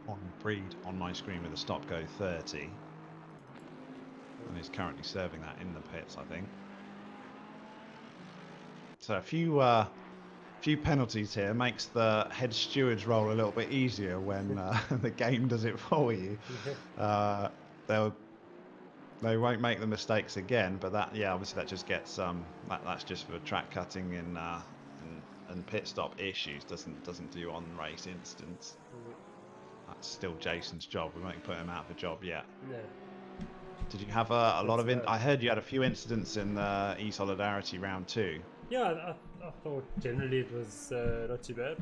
On Breed on my screen with a stop-go 30. And he's currently serving that in the pits, I think. So a few penalties here makes the head steward's role a little bit easier when the game does it for you. They won't make the mistakes again, but that, yeah, obviously that just gets that's just for track cutting and pit stop issues. Doesn't do on race instance. That's still Jason's job. We won't put him out of a job yet. No. Did you have a lot of? I heard you had a few incidents in the eSolidarity round 2. Yeah, I thought generally it was not too bad,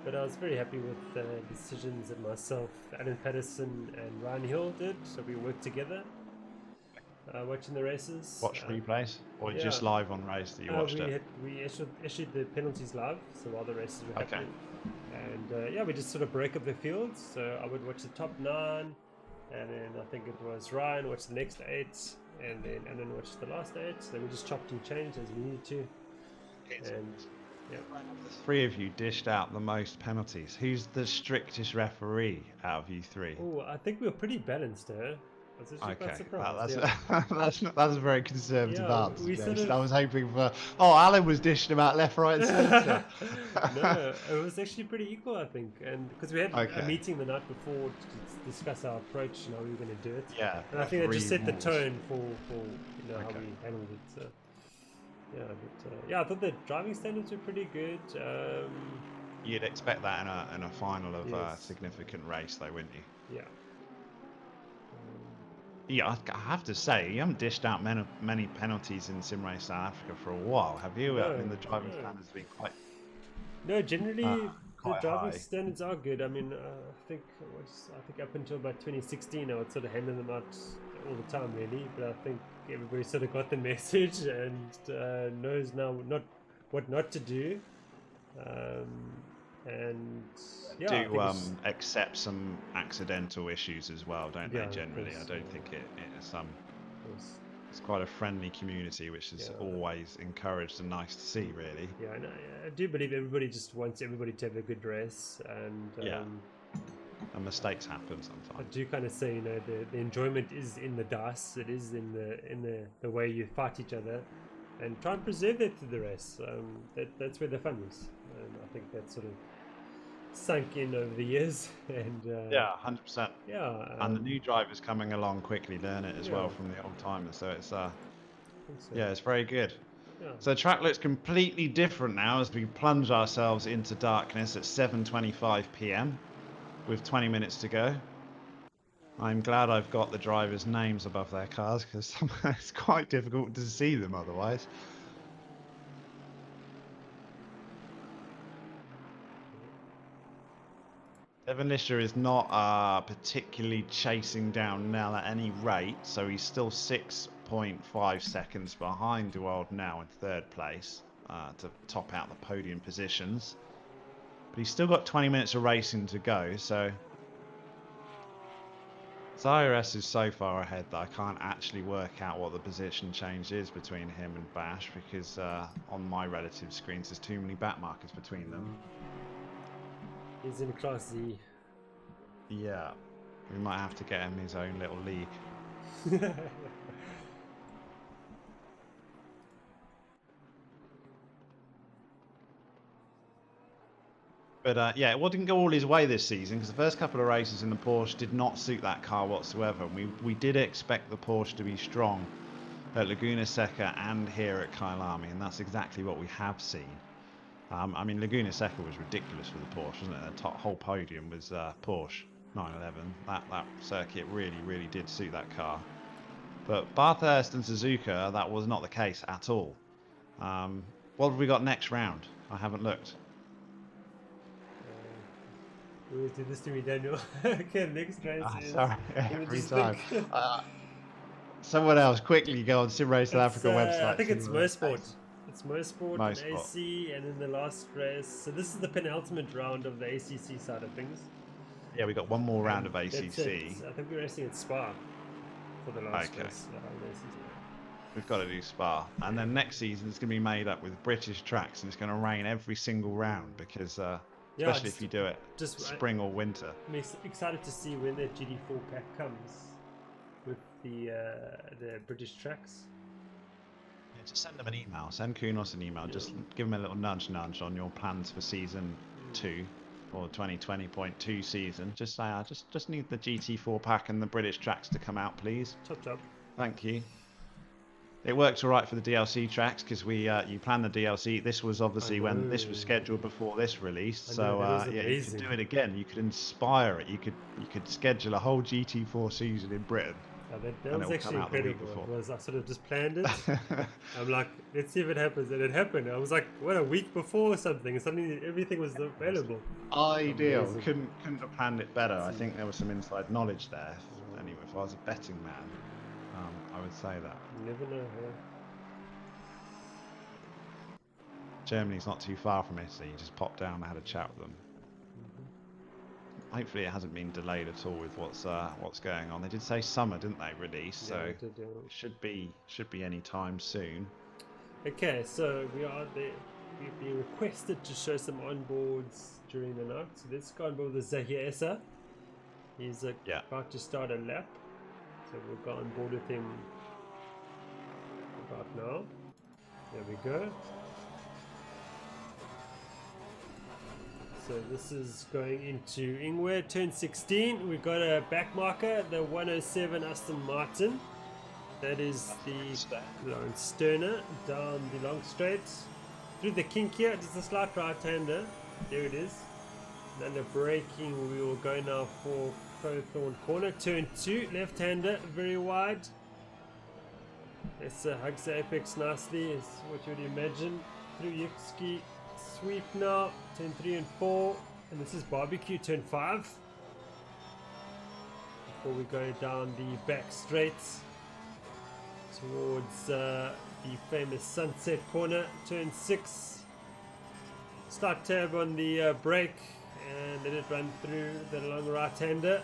but I was very happy with the decisions that myself, Alan Patterson, and Ryan Hill did. So we worked together, watching the races. Watch replays, or just live on race that you watched it? We issued the penalties live, so while the races were happening. And we just sort of break up the fields. So I would watch the top 9. And then I think it was Ryan watched the next 8, and then Alan watched the last 8. So we just chopped and changed as we needed to. And yeah, the 3 of you dished out the most penalties. Who's the strictest referee out of you 3? Oh, I think we were pretty balanced, huh? I was actually quite surprised. That's a very conservative answer. I was hoping for. Oh, Alan was dishing them out left, right, and centre. No, it was actually pretty equal, I think, and because we had a meeting the night before to discuss our approach and how we were going to do it. Yeah, and I think that just set the tone for how we handled it. So I thought the driving standards were pretty good. You'd expect that in a final of a significant race, though, wouldn't you? Yeah. Yeah, I have to say, you haven't dished out many penalties in Sim Race South Africa for a while, have you? No, the driving standards have been quite. No, generally the driving high. standards are good. I mean, I think up until about 2016, I would sort of handle them out all the time, really. But I think everybody sort of got the message and knows now what not to do. Accept some accidental issues as well, don't they? Generally, I don't think it is it's quite a friendly community, which is always encouraged and nice to see, really. Yeah, I do believe everybody just wants everybody to have a good race, and and mistakes happen sometimes. I do kind of say, the enjoyment is in the dice. It is in the way you fight each other, and try and preserve that through the race. That's where the fun is, and I think that's sort of sunk in over the years, and Yeah, 100%. yeah, And the new drivers coming along quickly learn it as yeah, well from the old timers. So it's I think so. yeah, it's very good. Yeah. So the track looks completely different now as we plunge ourselves into darkness at 7:25 p.m. with 20 minutes to go. I'm glad I've got the drivers' names above their cars because it's quite difficult to see them otherwise. Devon Lisher is not particularly chasing down Nell at any rate, so he's still 6.5 seconds behind Duald now in third place to top out the podium positions. But he's still got 20 minutes of racing to go, so Zyrus is so far ahead that I can't actually work out what the position change is between him and Bash because on my relative screens there's too many back markers between them. He's in Class Z. Yeah, we might have to get him his own little league. But yeah, it didn't go all his way this season because the first couple of races in the Porsche did not suit that car whatsoever. We did expect the Porsche to be strong at Laguna Seca and here at Kyalami, and that's exactly what we have seen. I mean, Laguna Seca was ridiculous for the Porsche, wasn't it? The whole podium was Porsche 911. That circuit really did suit that car. But Bathurst and Suzuka, that was not the case at all. What have we got next round? I haven't looked. You always do this to me, Daniel. Okay, next race is... Sorry, every time. Think. Someone else, quickly go on Sim Race South Africa website. I think it's Mosport. It's Mosport and Mosport. AC, and then the last race. So this is the penultimate round of the ACC side of things. Yeah, we got one more round of ACC. I think we're racing at Spa for the last race. We've got to do Spa, and then next season it's going to be made up with British tracks, and it's going to rain every single round because, especially if you do it spring or winter. I'm excited to see when that GD4 pack comes with the British tracks. Yeah, just send them an email. Send Kunos an email. Yeah. Just give them a little nudge on your plans for season 2 or 2020.2 season. Just say, I just need the GT4 pack and the British tracks to come out, please. Chop. Thank you. It worked all right for the DLC tracks because you planned the DLC. This was obviously when this was scheduled before this release. So yeah, you could do it again. You could inspire it. You could schedule a whole GT4 season in Britain. That was actually incredible. I sort of just planned it. I'm like, let's see if it happens, and it happened. I was like, what, a week before or something, and suddenly everything was available. Ideal. Couldn't have planned it better. I think there was some inside knowledge there. Anyway, if I was a betting man, I would say that. You never know. Huh? Germany's not too far from Italy. You just pop down and had a chat with them. Hopefully it hasn't been delayed at all with what's going on. They did say summer, didn't they, release? So it should be any time soon. Okay, so we've been requested to show some onboards during the night. So let's go on board with Zahir Essa. He's about to start a lap. So we'll go on board with him about now. There we go. So this is going into Ingwer, turn 16. We've got a back marker, the 107 Aston Martin. That is the Lawrence Sterner down the long straight. Through the kink here, just a slight right-hander. There it is. And under braking, we will go now for Crowthorne corner. Turn 2, left-hander, very wide. This hugs the apex nicely, is what you would imagine. Through Yipski. Sweep now, turn 3 and 4, and this is barbecue, turn 5. Before we go down the back straights towards the famous sunset corner, turn 6. Start tab on the brake and let it run through the long right-hander.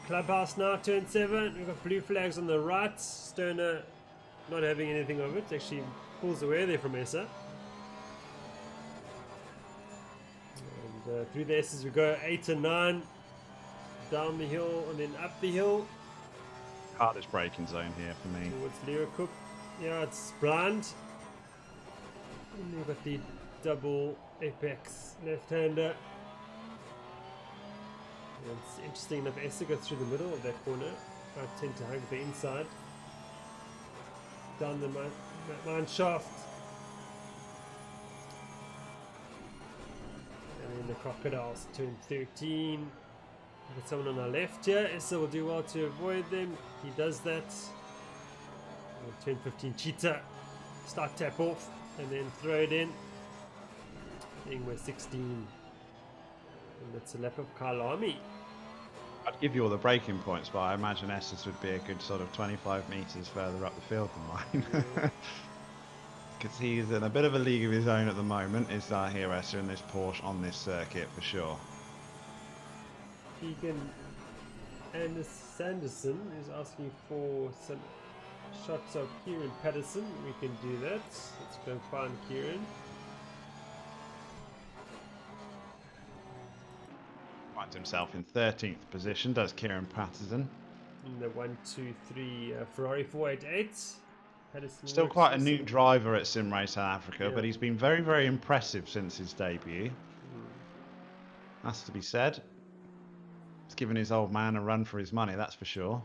Clubhouse now, turn 7. We've got blue flags on the right. Sterner not having anything of it, actually pulls away there from Essa. Through the S's we go, 8 and 9, down the hill and then up the hill. Hardest braking zone here for me. Towards Leo Cook. Yeah, it's blind. And we've got the double apex left-hander. And it's interesting enough, Esther goes through the middle of that corner. I tend to hug the inside. Down the mine shaft. And then the crocodiles turn 13. We've got someone on our left here. Esther will do well to avoid them. He does that. And turn 15 cheetah. Start tap off and then throw it in. I think we're 16. And that's a lap of Kyalami. I'd give you all the breaking points, but I imagine Estes would be a good sort of 25 metres further up the field than mine. Because he's in a bit of a league of his own at the moment, is here Esther in this Porsche on this circuit for sure. Keegan Sanderson is asking for some shots of Kieran Patterson. We can do that. Let's go find Kieran. Finds himself in 13th position, does Kieran Patterson. In the 1, 2, 3 Ferrari 488. Patterson Still quite a new driver at Sim Race South Africa, yeah. but he's been very, very impressive since his debut. Has to be said. He's given his old man a run for his money, that's for sure.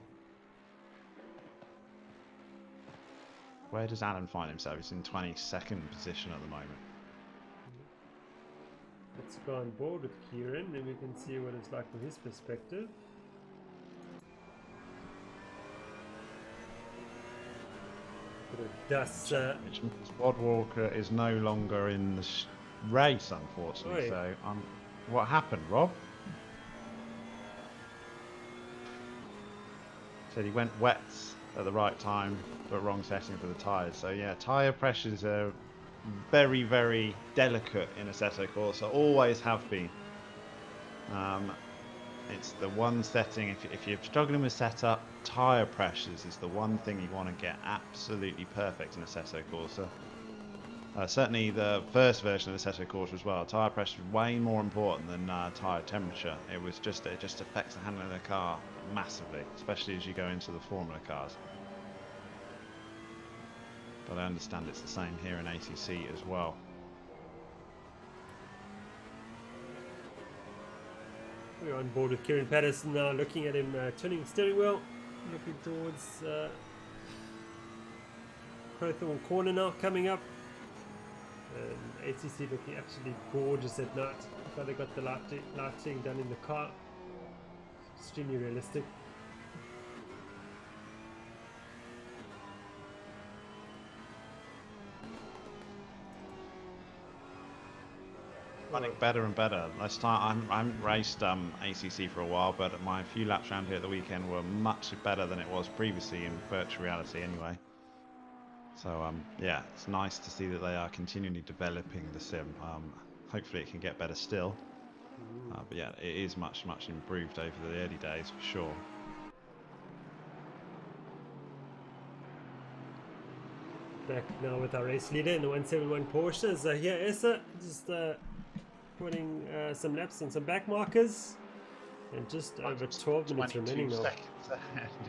Where does Alan find himself? He's in 22nd position at the moment. Let's go on board with Kieran and we can see what it's like from his perspective. Dust. Rod Walker is no longer in the race, unfortunately. Oi. So, what happened, Rob? Said he went wet at the right time, but wrong setting for the tyres. So yeah, tyre pressures are very, very delicate in Assetto Corsa, always have been. It's the one setting, if you're struggling with setup, tyre pressures is the one thing you want to get absolutely perfect in Assetto Corsa. Certainly the first version of Assetto Corsa as well, tyre pressure is way more important than tyre temperature. It just affects the handling of the car massively, especially as you go into the Formula cars. But I understand it's the same here in ACC as well. We're on board with Kieran Patterson now, looking at him turning the steering wheel, looking towards Crowthorne Corner now coming up. And ACC looking absolutely gorgeous at night. So they got the lighting done in the car. Extremely realistic. Running better and better. Last time I haven't raced ACC for a while, but my few laps around here at the weekend were much better than it was previously in virtual reality anyway. So yeah, it's nice to see that they are continually developing the sim. Hopefully it can get better still. But yeah, it is much improved over the early days for sure. Back now with our race leader in the 171 Porsche. So here Essa just putting some laps on some back markers, and just over 12 minutes remaining now.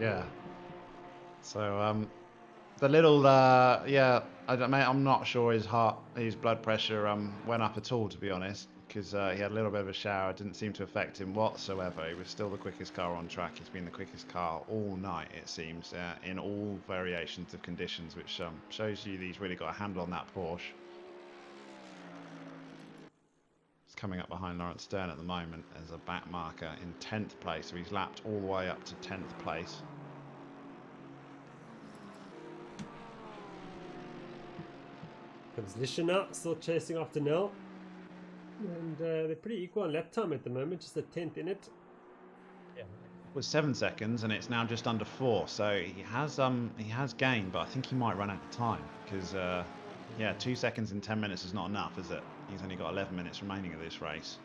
Yeah. So the little yeah, I'm not sure his blood pressure went up at all, to be honest, because he had a little bit of a shower. It didn't seem to affect him whatsoever. He was still the quickest car on track. He's been the quickest car all night, it seems, in all variations of conditions, which shows you that he's really got a handle on that Porsche. He's coming up behind Lawrence Stern at the moment as a back marker in 10th place, so he's lapped all the way up to 10th place. Comes Lisha now, still chasing after Nell. And they're pretty equal on lap time at the moment, just a 10th in it. Yeah. It was 7 seconds and it's now just under 4, so he has gained, but I think he might run out of time because yeah, 2 seconds in 10 minutes is not enough, is it? He's only got 11 minutes remaining of this race.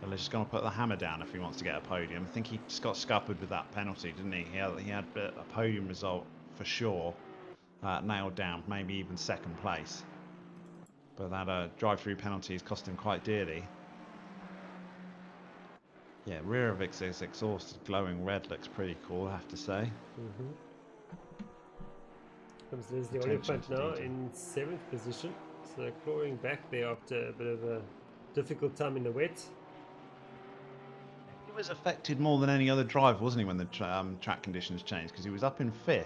So Lish is going to put the hammer down if he wants to get a podium. I think he just got scuppered with that penalty, didn't he? He had a podium result for sure nailed down, maybe even second place. But that drive-through penalty has cost him quite dearly. Yeah, rear of his exhaust glowing red looks pretty cool, I have to say. Comes Leslie Oliphant now in 7th position. So clawing back there after a bit of a difficult time in the wet. was affected more than any other driver, wasn't he, when the track conditions changed? Because he was up in 5th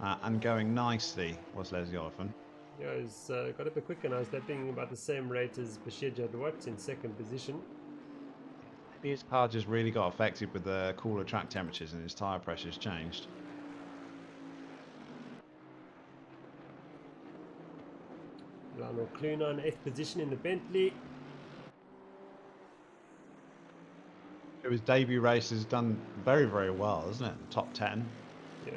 and going nicely, was Leslie Oliphant. Yeah, he's got a bit quicker now. He's lapping about the same rate as Bashir Jadwat in 2nd position. Maybe his car just really got affected with the cooler track temperatures and his tyre pressures changed. Lionel Cluna in 8th position in the Bentley. His debut race has done very, very well, isn't it? Top 10. Yeah.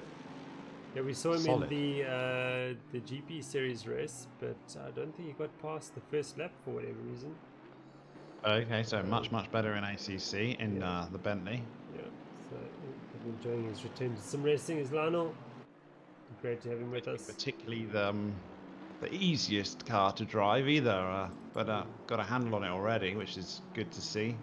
Yeah, we saw him Solid. in the GP series race, but I don't think he got past the first lap for whatever reason. Okay, so much better in ACC in the Bentley. Yeah, so I'm enjoying his return to sim racing as Lionel. Great to have him with us. Particularly the easiest car to drive either, but got a handle on it already, which is good to see.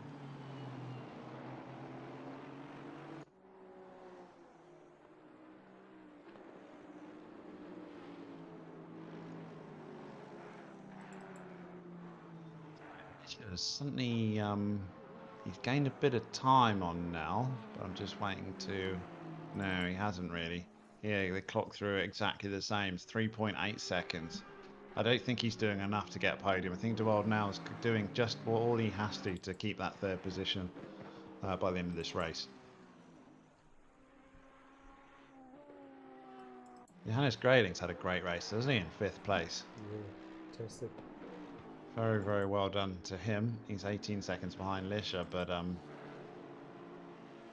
Suddenly, he's gained a bit of time on now, but I'm just waiting to... No, he hasn't really. Yeah, they clock through exactly the same. It's 3.8 seconds. I don't think he's doing enough to get podium. I think De Wilde now is doing just all he has to keep that 3rd position by the end of this race. Johannes Greyling's had a great race, hasn't he, in 5th place? Yeah, fantastic. Very, very well done to him. He's 18 seconds behind Lisha, but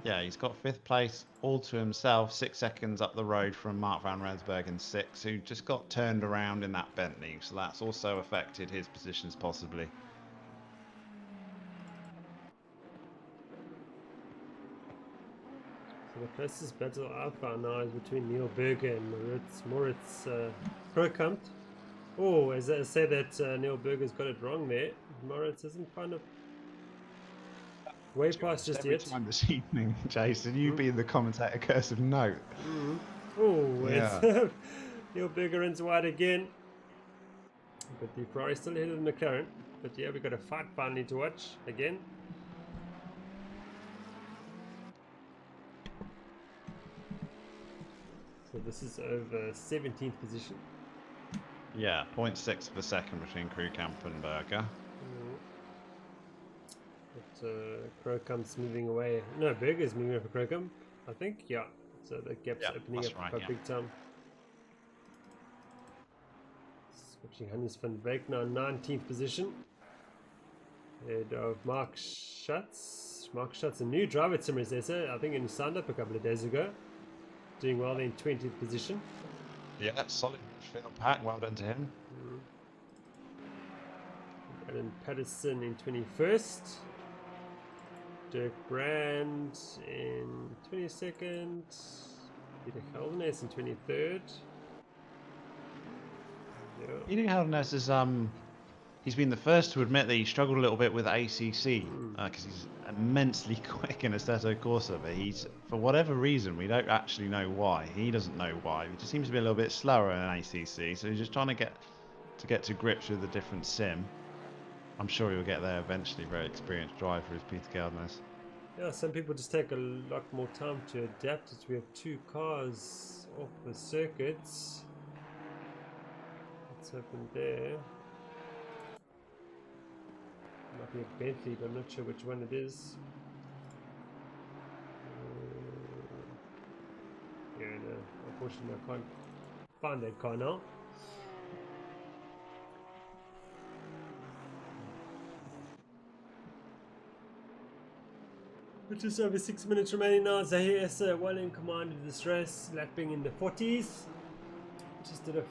yeah, he's got 5th place all to himself, 6 seconds up the road from Mark van Rensburg in 6th, who just got turned around in that Bentley, so that's also affected his positions possibly. So the closest battle I found now is between Neil Berger and Moritz Krokamp. Oh, as I say that Neil Berger's got it wrong there. Moritz hasn't found a way past just every yet. time this evening, Jason, you be the commentator curse of note. Oh, yeah. Neil Berger runs wide again. But the Ferrari still ahead of the McLaren. But yeah, we've got a fight finally to watch again. So this is over 17th position. Yeah, 0.6 of a second between Krokamp and Berger. But Krokamp's moving away. No, Berger's moving over Krokamp, I think. Yeah. So the gap's opening up right, quite big time. Switching Hannes van Beek now 19th position. Ahead of Mark Schatz. Mark Schatz, a new driver at SimRacing. I think he signed up a couple of days ago. Doing well in 20th position. Yeah, that's solid field pack. Well done to him. Alan Patterson in 21st. Dirk Brand in 22nd. Peter Helnes in 23rd. Yeah. Peter Helnes is he's been the first to admit that he struggled a little bit with ACC because he's immensely quick in Assetto Corsa, but he's, for whatever reason, we don't actually know why. He doesn't know why. He just seems to be a little bit slower in ACC, so he's just trying to get to grips with a different sim. I'm sure he'll get there eventually. Very experienced driver is Peter Helnes. Yeah, some people just take a lot more time to adapt it. We have 2 cars off the circuits. What's happened there? Might be a Bentley, but I'm not sure which one it is. Yeah, no, unfortunately I can't find that car now. But just over 6 minutes remaining now. Zahir Essa well in command of this race, lapping in the 40s. Just did a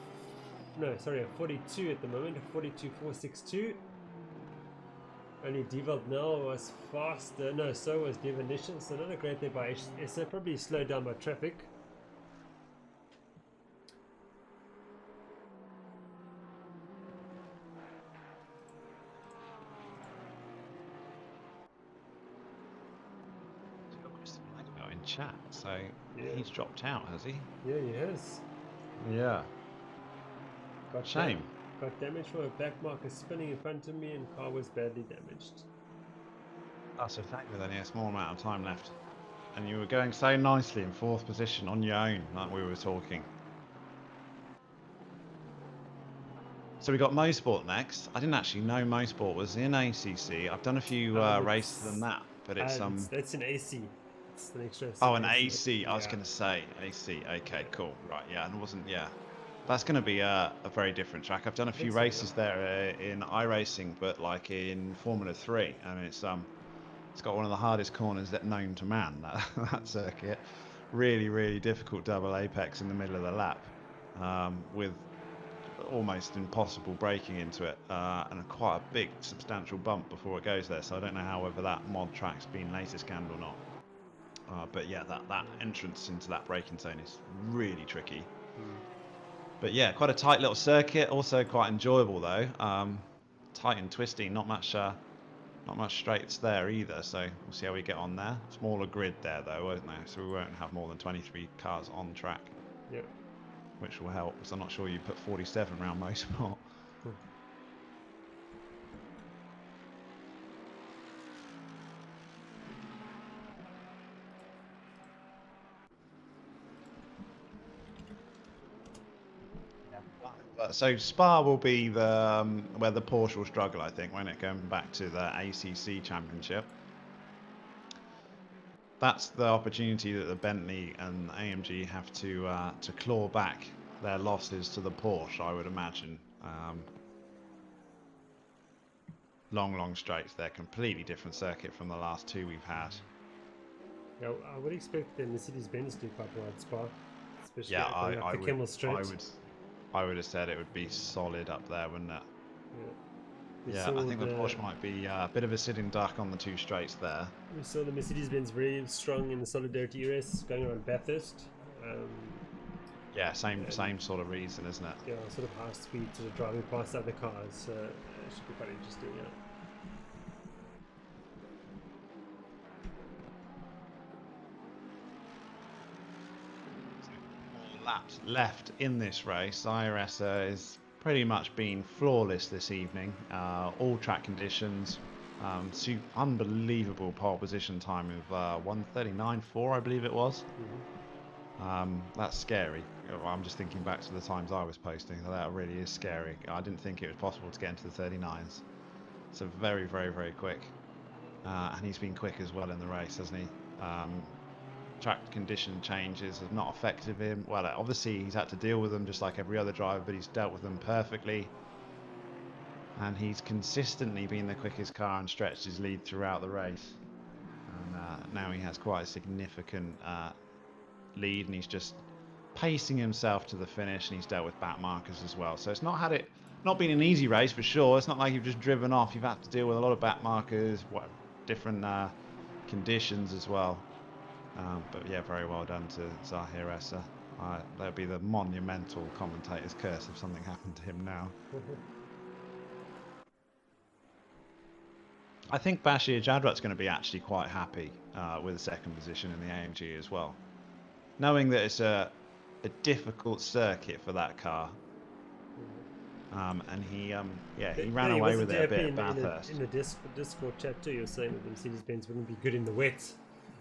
42 at the moment, a 42.462. Only Devald now was faster. No, so was Devonition. So not a great day by Essa. Probably slowed down by traffic. In chat, so yeah. He's dropped out, has he? Yeah, he has. Yeah. Shame. Got damage from a back marker spinning in front of me, and car was badly damaged. That's a fact with only a small amount of time left. And you were going so nicely in 4th position on your own, like we were talking. So we got Mosport next. I didn't actually know Mosport was in ACC. I've done a few races than that, but it's That's an AC. It's the next race. Oh, an AC. I was Yeah. going to say AC. Okay, cool. Right, yeah, and it wasn't. Yeah, that's going to be a very different track. I've done a few races there in iRacing, but like in Formula 3, and it's got one of the hardest corners that known to man. That circuit, really difficult double apex in the middle of the lap, with almost impossible braking into it, and quite a big substantial bump before it goes there. So I don't know how whether that mod track's been later scanned or not. But yeah, that entrance into that braking zone is really tricky. But yeah, quite a tight little circuit. Also quite enjoyable though. Tight and twisty. Not much straights there either. So we'll see how we get on there. Smaller grid there though, won't there? So we won't have more than 23 cars on track. Yeah. Which will help, because I'm not sure you put 47 around Mosport. So Spa will be the where the Porsche will struggle, I think, when it going back to the ACC Championship. That's the opportunity that the Bentley and AMG have to claw back their losses to the Porsche, I would imagine. Long straights. They're completely different circuit from the last two we've had. Yeah, I would expect the Mercedes-Benz to do quite well at Spa, especially Yeah, I would have said it would be solid up there, wouldn't it? Yeah. Yeah, I think the Porsche might be a bit of a sitting duck on the two straights there. We saw the Mercedes-Benz very strong in the Solidarity race going around Bathurst. Yeah, same sort of reason, isn't it? Yeah, sort of high speed, sort of driving past other cars. So it should be quite interesting, yeah. Laps left in this race. IRS is pretty much been flawless this evening. All track conditions. Unbelievable pole position time of 1:39.4, I believe it was. That's scary. I'm just thinking back to the times I was posting. That really is scary. I didn't think it was possible to get into the 39s. So very quick. And he's been quick as well in the race, hasn't he? Track condition changes have not affected him. Well, obviously he's had to deal with them just like every other driver, but he's dealt with them perfectly. And he's consistently been the quickest car and stretched his lead throughout the race. And now he has quite a significant lead, and he's just pacing himself to the finish, and he's dealt with back markers as well. So it's not been an easy race for sure. It's not like you've just driven off. You've had to deal with a lot of back markers, different conditions as well. But yeah, very well done to Zahir Essa. That'll be the monumental commentator's curse if something happened to him now. I think Bashir Jadrat's going to be actually quite happy with the second position in the AMG as well. Knowing that it's a difficult circuit for that car. And he ran away with it a bit at Bathurst. In the Discord chat too, you were saying that the Mercedes-Benz wouldn't be good in the wet.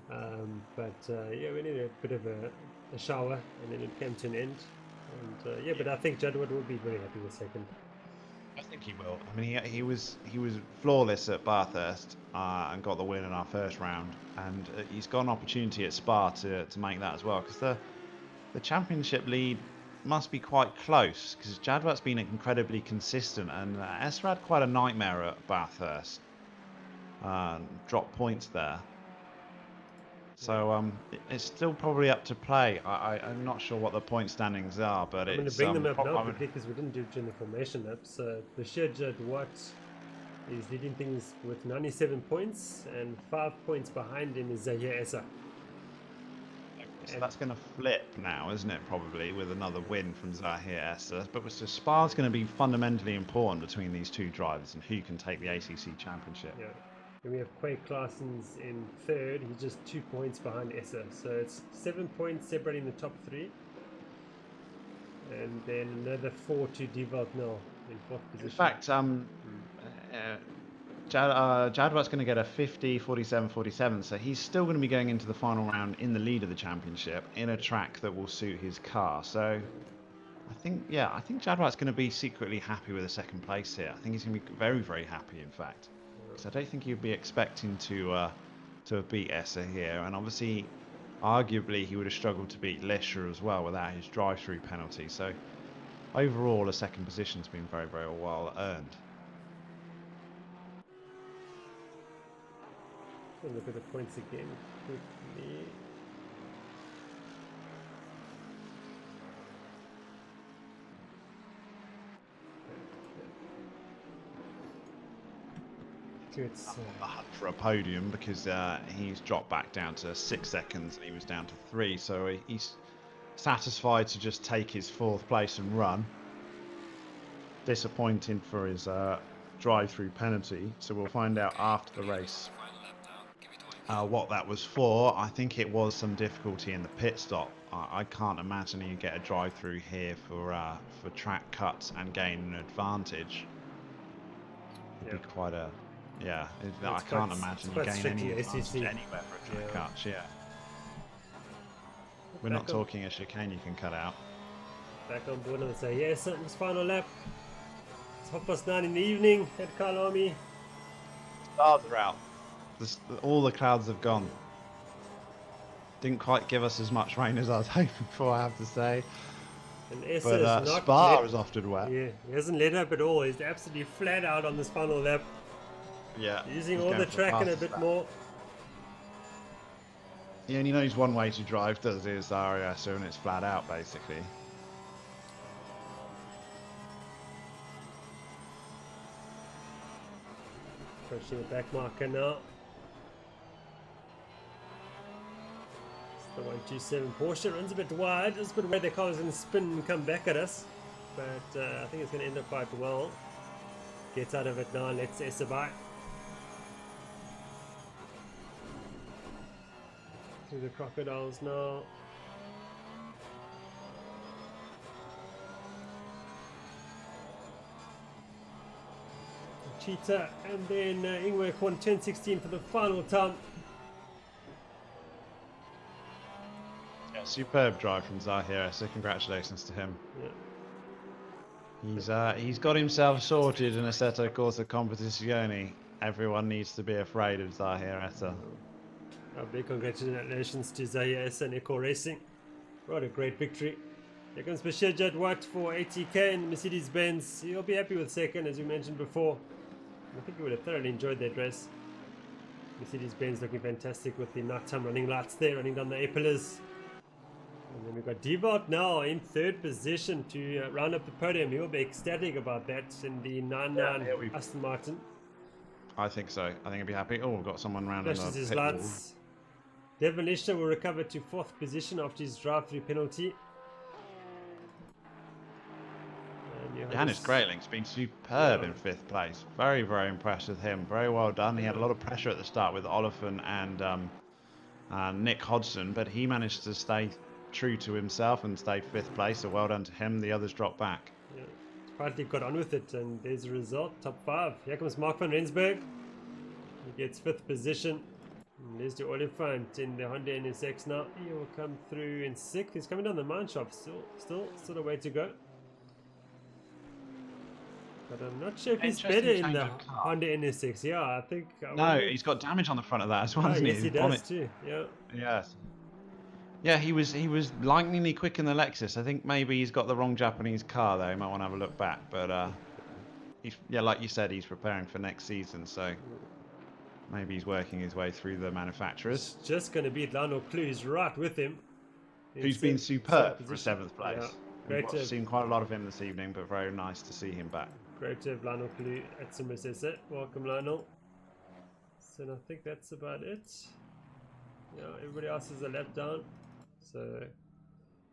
Yeah, we needed a bit of a shower, and then it came to an end. And but I think Jadwat will be very happy with second. I think he will. I mean, he was flawless at Bathurst and got the win in our first round, and he's got an opportunity at Spa to make that as well, because the championship lead must be quite close, because Jadwat's been incredibly consistent, and Essa had quite a nightmare at Bathurst. Dropped points there. So it's still probably up to play. I'm not sure what the point standings are, but I'm going to bring them up now because we didn't do it during the formation lap. So Bashir Jadwat is leading things with 97 points, and 5 points behind him is Zahir Essa. So that's going to flip now, isn't it, probably, with another win from Zahir Essa. But so Spa's going to be fundamentally important between these two drivers and who can take the ACC Championship. Yeah. And we have Quay Claessens in third. He's just 2 points behind Essa. So it's 7 points separating the top three. And then another 4 to Dewald Nel in fourth position. In fact, Jadwat's going to get a 50, 47, 47, so he's still going to be going into the final round in the lead of the championship in a track that will suit his car. So I think Jadwat's going to be secretly happy with a second place here. I think he's going to be very, very happy, in fact, because I don't think he'd be expecting to have beat Essa here, and obviously, arguably, he would have struggled to beat Lisher as well without his drive-through penalty. So overall, a second position's been very, very well earned. Look at the points again quickly. Good. The hunt for a podium because he's dropped back down to 6 seconds and he was down to 3, so he's satisfied to just take his 4th place and run. Disappointing for his drive-through penalty, so we'll find out after the race what that was for. I think it was some difficulty in the pit stop. I can't imagine you get a drive-through here for track cuts and gain an advantage. It'd be quite a I can't imagine you gain any advantage anywhere for a track cut. Yeah. We're not talking a chicane you can cut out. Back on board and say yes, it was final lap. It's 9:30 in the evening at Kyalami. Stars are out. All the clouds have gone. Didn't quite give us as much rain as I was hoping for, I have to say. And Essa but Spa is often wet. Yeah, he hasn't let up at all. He's absolutely flat out on this final lap. Yeah. Using all the track and a bit more. He only knows one way to drive, does he, is Essa, and it's flat out, basically. Approaching the back marker now. The 127 Porsche runs a bit wide. It's a bit where the car is going to spin and come back at us, but I think it's going to end up quite well. Gets out of it now and lets Essa by. Through the crocodiles now. Cheetah and then Ingwer won 10-16 for the final time. Superb drive from Zahir, so congratulations to him. Yeah. He's got himself sorted in Assetto Corsa Competizione. Everyone needs to be afraid of Zahir Essa. A big congratulations to Zahir Essa and Eco Racing. What a great victory. Here comes Bashir Jadwat for ATK and Mercedes-Benz. He'll be happy with second, as you mentioned before. I think he would have thoroughly enjoyed that race. Mercedes-Benz looking fantastic with the nighttime running lights there, running down the A-pillars. And then we've got Devart now in 3rd position to round up the podium. He'll be ecstatic about that in the 9-9 Aston Martin. I think so. I think he'll be happy. Oh, we've got someone round on the his pit lights. Devon Lisher will recover to 4th position after his drive-through penalty. Johannes Greyling's been superb in 5th place. Very, very impressed with him. Very well done. He had a lot of pressure at the start with Oliphant and Nick Hodgson, but he managed to stay true to himself and stay 5th place, so well done to him. The others dropped back. Yeah, quietly got on with it, and there's a result. Top 5. Here comes Mark van Rensburg. He gets 5th position. And there's the Oliphant in the Honda NSX now. He will come through in 6th. He's coming down the mine shaft. Still a way to go. But I'm not sure if he's better in the Honda NSX. Yeah, I think. No, he's got damage on the front of that as well, hasn't he? Yes, he does too. Yeah. Yes. Yeah, he was lightningly quick in the Lexus. I think maybe he's got the wrong Japanese car though. He might want to have a look back. But like you said, he's preparing for next season, so maybe he's working his way through the manufacturers. He's just going to beat Lionel Clue. He's right with him. Who's been superb for 7th place. Yeah. We've seen quite a lot of him this evening, but very nice to see him back. Great to have Lionel Clue at Somerset. Welcome, Lionel. So I think that's about it. Yeah, everybody else is a lap down. So,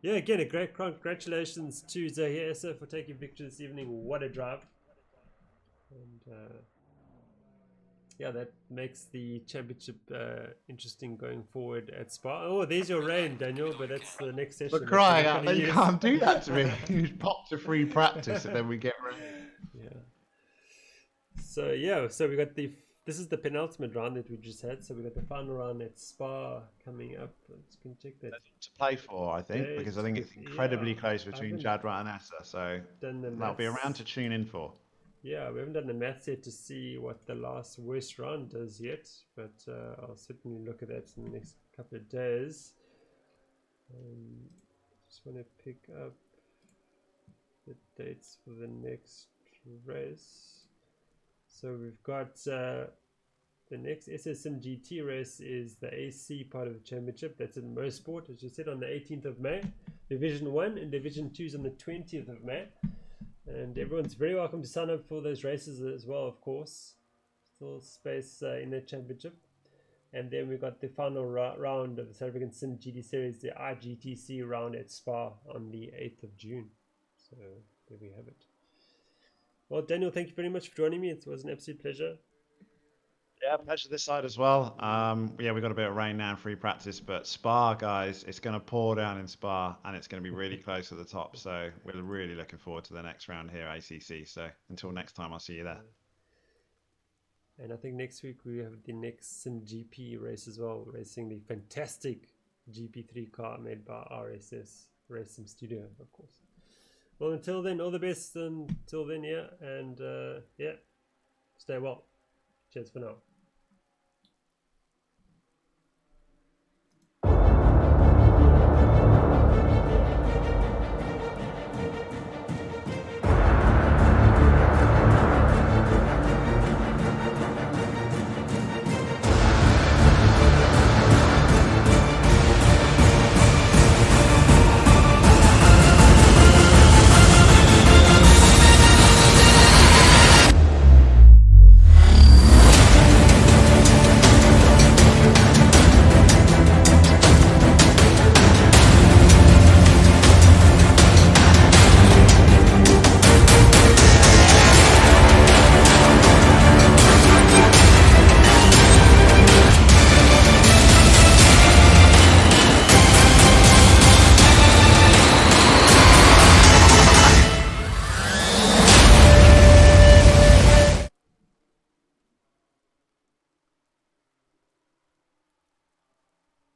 yeah, again, a great congratulations to Zahir Essa for taking victory this evening. What a drive. And yeah, that makes the championship interesting going forward at Spa. Oh, there's your rain, Daniel, but that's the next session. But crying out, you can't do that to me. You pop to free practice and then we get rain. Yeah. So, yeah, so we got the this is the penultimate round that we just had. So we got the final round at Spa coming up. Let's can check that To play for, I think, because I think it's incredibly close between Jadwa and Essa, so that'll be a round to tune in for. Yeah, we haven't done the maths yet to see what the last worst round does yet, but I'll certainly look at that in the next couple of days. Just want to pick up the dates for the next race. So we've got the next simiGT race is the AC part of the championship. That's in Mosport, as you said, on the 18th of May. Division 1 and Division 2 is on the 20th of May. And everyone's very welcome to sign up for those races as well, of course. Still space in that championship. And then we got the final round of the South African simiGT Series, the IGTC round at Spa on the 8th of June. So there we have it. Well, Daniel, thank you very much for joining me. It was an absolute pleasure. Yeah, pleasure this side as well. Yeah, we got a bit of rain now in free practice, but Spa, guys, it's going to pour down in Spa, and it's going to be really close at the top. So we're really looking forward to the next round here, ACC. So until next time, I'll see you there. And I think next week we have the next simiGP race as well, racing the fantastic GP3 car made by RSS Racing Studio, of course. Well, until then, all the best until then, yeah, and yeah, stay well. Cheers for now.